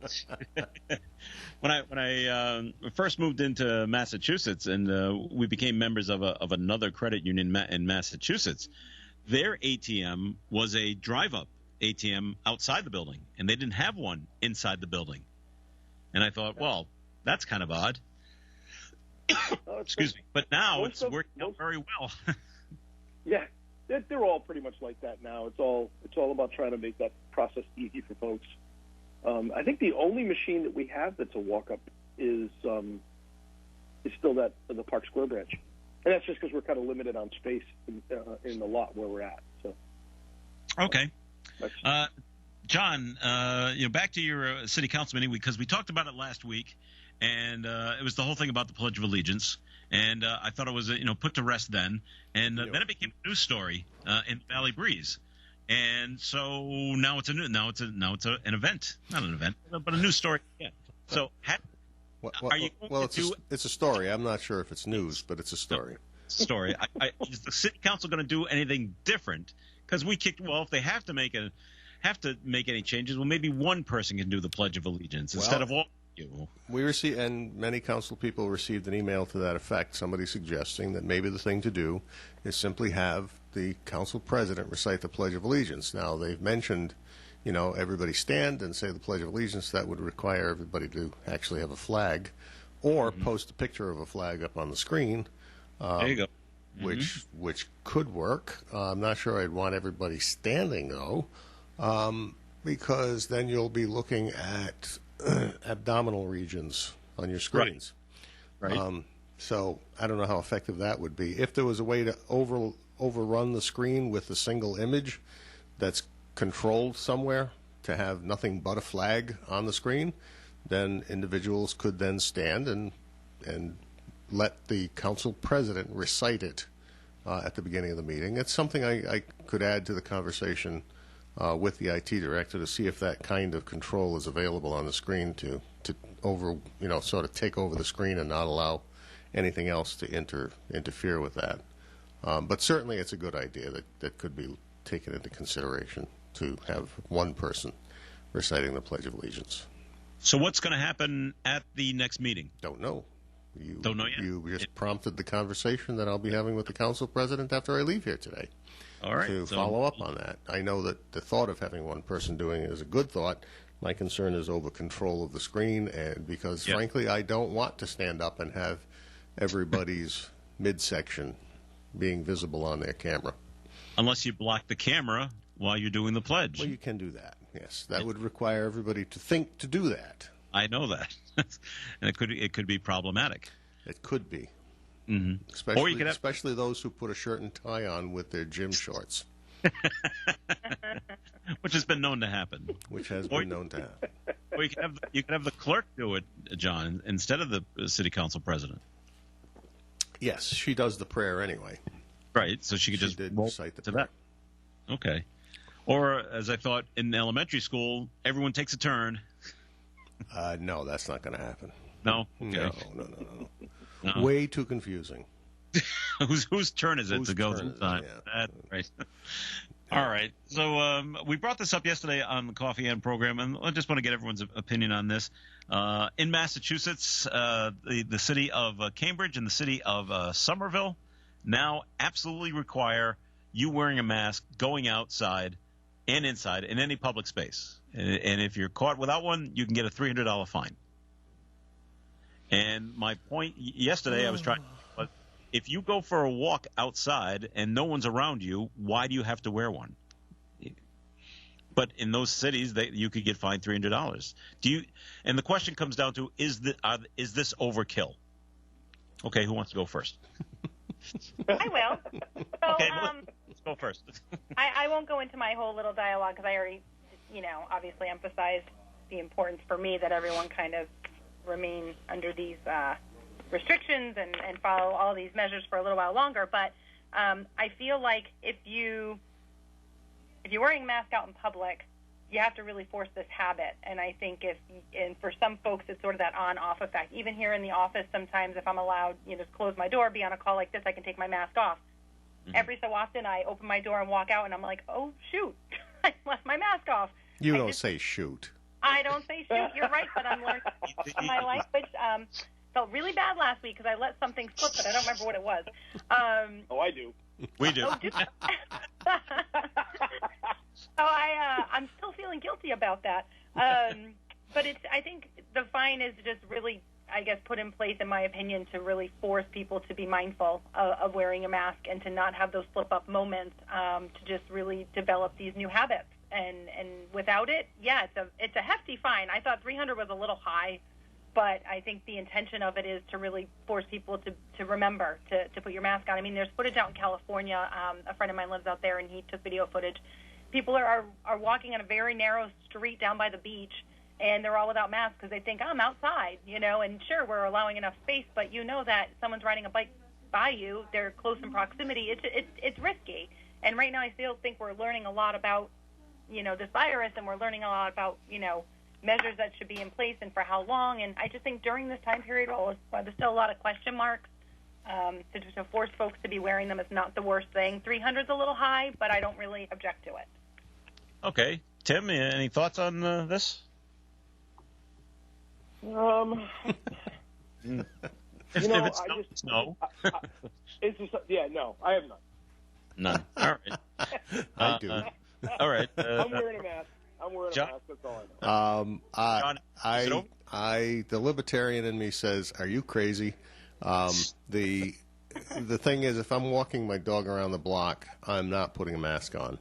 When I first moved into Massachusetts and we became members of another credit union in Massachusetts, their ATM was a drive-up ATM outside the building, and they didn't have one inside the building. And I thought, well, that's kind of odd. Excuse me. But now it's working out very well. Yeah, they're all pretty much like that now. It's all about trying to make that process easy for folks. I think the only machine that we have that's a walk-up is still the Park Square branch, and that's just because we're kind of limited on space in the lot where we're at. So. Okay. John, back to your city council meeting, because we talked about it last week, and it was the whole thing about the Pledge of Allegiance, and I thought it was put to rest then, and then it became a news story in Valley Breeze, and so now it's an event, not an event, but a news story. Yeah. So are you going to it's a story. I'm not sure if it's news, but it's a story. Story. Is the city council going to do anything different? Because if they have to make any changes, well, maybe one person can do the Pledge of Allegiance instead of all. We received, and many council people received an email to that effect, somebody suggesting that maybe the thing to do is simply have the council president recite the Pledge of Allegiance. Now, they've mentioned, everybody stand and say the Pledge of Allegiance. That would require everybody to actually have a flag or post a picture of a flag up on the screen. There you go. Which could work. I'm not sure I'd want everybody standing, though, because then you'll be looking at abdominal regions on your screens. Right. So I don't know how effective that would be. If there was a way to overrun the screen with a single image that's controlled somewhere to have nothing but a flag on the screen, then individuals could then stand and let the council president recite it at the beginning of the meeting. It's something I could add to the conversation with the IT director to see if that kind of control is available on the screen to sort of take over the screen and not allow anything else to interfere with that. But certainly it's a good idea that could be taken into consideration to have one person reciting the Pledge of Allegiance. So what's going to happen at the next meeting? Don't know. Don't know yet? You just prompted the conversation that I'll be having with the council president after I leave here today. All right. To follow up on that. I know that the thought of having one person doing it is a good thought. My concern is over control of the screen, and because, frankly, I don't want to stand up and have everybody's midsection being visible on their camera. Unless you block the camera while you're doing the pledge. Well, you can do that. Yes, that would require everybody to think to do that. I know that, and it could be problematic. It could be, Or you could have, especially those who put a shirt and tie on with their gym shorts, which has been known to happen. Which has been known to happen. Or you could have the clerk do it, John, instead of the city council president. Yes, she does the prayer anyway. Right, so she could just recite the prayer. That. Okay. Or, as I thought, in elementary school, everyone takes a turn. No, that's not going to happen. No? Okay. No. Way too confusing. Whose turn is it to go through time? Right. All right. So we brought this up yesterday on the Coffee and program, and I just want to get everyone's opinion on this. In Massachusetts, the city of Cambridge and the city of Somerville now absolutely require you wearing a mask going outside and inside in any public space. And if you're caught without one, you can get a $300 fine. And my point yesterday, I was trying, but if you go for a walk outside and no one's around you, why do you have to wear one? But in those cities, you could get fined $300. And the question comes down to, is this overkill? Okay, who wants to go first? I will. So, okay, let's go first. I won't go into my whole little dialogue because I already, obviously emphasized the importance for me that everyone kind of remain under these restrictions and follow all these measures for a little while longer. But I feel like if you're wearing a mask out in public, you have to really force this habit. And I think and for some folks, it's sort of that on-off effect. Even here in the office, sometimes if I'm allowed, just close my door, be on a call like this, I can take my mask off. Mm-hmm. Every so often, I open my door and walk out, and I'm like, oh, shoot, I left my mask off. You don't say shoot. I don't say shoot. You're right, but I'm learning my language. Felt really bad last week because I let something slip, but I don't remember what it was. Oh, I do. We do. So I'm still feeling guilty about that. But I think the fine is just really, I guess, put in place, in my opinion, to really force people to be mindful of wearing a mask and to not have those slip-up moments, to just really develop these new habits. And without it, yeah, it's a hefty fine. I thought $300 was a little high, but I think the intention of it is to really force people to remember to put your mask on. I mean, there's footage out in California. A friend of mine lives out there, and he took video footage. People are walking on a very narrow street down by the beach, and they're all without masks because they think, I'm outside, and sure, we're allowing enough space, but that someone's riding a bike by you, they're close in proximity. It's risky. And right now I still think we're learning a lot about, this virus, and we're learning a lot about, measures that should be in place and for how long. And I just think during this time period, there's still a lot of question marks. To force folks to be wearing them is not the worst thing. 300's a little high, but I don't really object to it. Okay. Tim, any thoughts on this? No. I have none. None. All right. I do. All right. I'm wearing a mask. That's all I know. The libertarian in me says, "Are you crazy?" The thing is, if I'm walking my dog around the block, I'm not putting a mask on.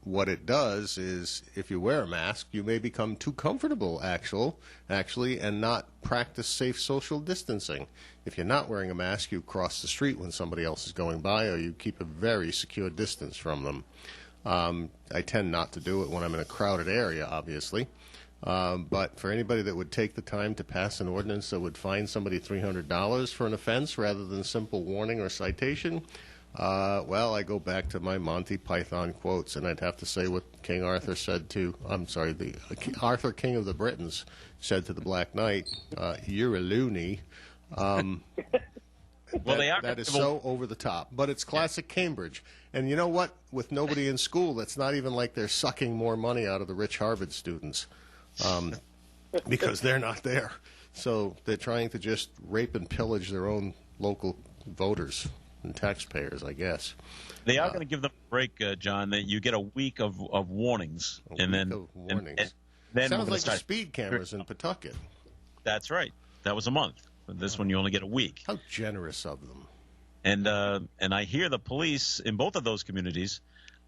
What it does is, if you wear a mask, you may become too comfortable, actually, and not practice safe social distancing. If you're not wearing a mask, you cross the street when somebody else is going by, or you keep a very secure distance from them. I tend not to do it when I'm in a crowded area, obviously. But for anybody that would take the time to pass an ordinance that would fine somebody $300 for an offense rather than simple warning or citation, I go back to my Monty Python quotes, and I'd have to say what King Arthur said to, Arthur, King of the Britons, said to the Black Knight, "You're a loony." That is so over the top. But it's classic Cambridge. And you know what? With nobody in school, it's not even like they're sucking more money out of the rich Harvard students, because they're not there. So they're trying to just rape and pillage their own local voters and taxpayers, I guess. They are going to give them a break, John, that you get a week of warnings. And then sounds like the speed cameras in Pawtucket. That's right. That was a month. This one you only get a week. How generous of them. And I hear the police in both of those communities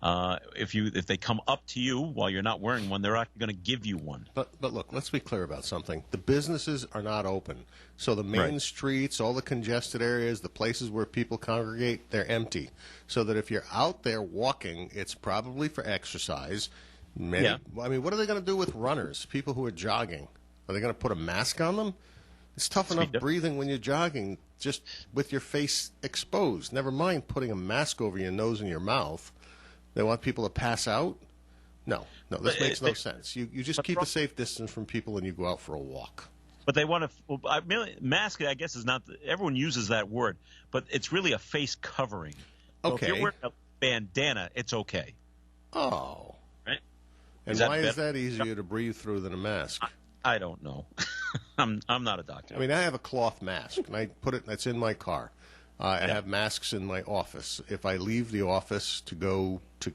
if they come up to you while you're not wearing one, they're actually going to give you one. But look, let's be clear about something. The businesses are not open. So the main streets, all the congested areas, the places where people congregate, they're empty. So that if you're out there walking, it's probably for exercise. I mean, what are they going to do with runners, people who are jogging? Are they going to put a mask on them? It's tough enough breathing when you're jogging just with your face exposed. Never mind putting a mask over your nose and your mouth. They want people to pass out? No, this makes no sense. You just keep a safe distance from people and you go out for a walk. But they want to mask. I guess is not. Everyone uses that word, but it's really a face covering. So Okay. if you're wearing a bandana, it's okay. Oh. Right. And why is that easier to breathe through than a mask? I don't know. I'm not a doctor. I mean, I have a cloth mask, and I put it. That's in my car. I have masks in my office. If I leave the office to go to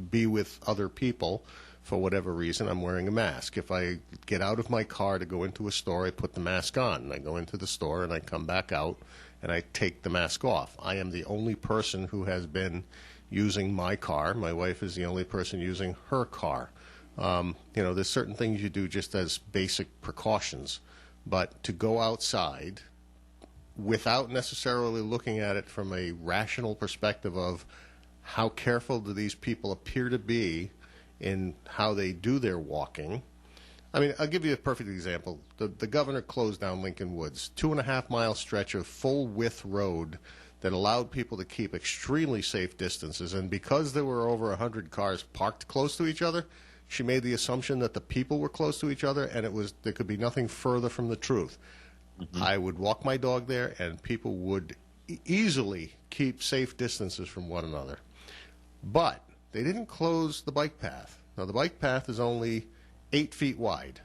be with other people, for whatever reason, I'm wearing a mask. If I get out of my car to go into a store, I put the mask on. And I go into the store, and I come back out, and I take the mask off. I am the only person who has been using my car. My wife is the only person using her car. There's certain things you do just as basic precautions. But to go outside without necessarily looking at it from a rational perspective of how careful do these people appear to be in how they do their walking. I mean, I'll give you a perfect example. The governor closed down Lincoln Woods, 2.5-mile stretch of full-width road that allowed people to keep extremely safe distances. And because there were over 100 cars parked close to each other, she made the assumption that the people were close to each other, and there could be nothing further from the truth. Mm-hmm. I would walk my dog there, and people would easily keep safe distances from one another. But they didn't close the bike path. Now, the bike path is only 8 feet wide.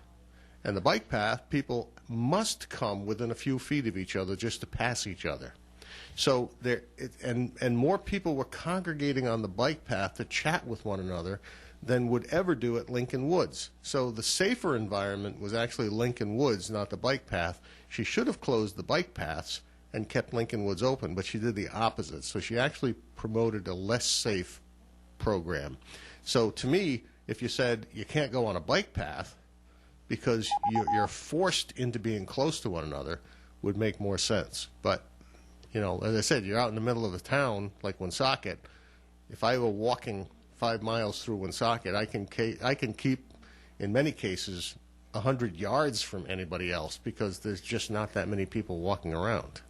And the bike path, people must come within a few feet of each other just to pass each other. So and more people were congregating on the bike path to chat with one another than would ever do at Lincoln Woods. So the safer environment was actually Lincoln Woods, not the bike path. She should have closed the bike paths and kept Lincoln Woods open, but she did the opposite. So she actually promoted a less safe program. So to me, if you said you can't go on a bike path because you're forced into being close to one another, would make more sense. But, as I said, you're out in the middle of a town like Woonsocket. If I were walking 5 miles through Woonsocket, I can keep, in many cases, 100 yards from anybody else because there's just not that many people walking around.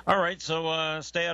All right, so stay out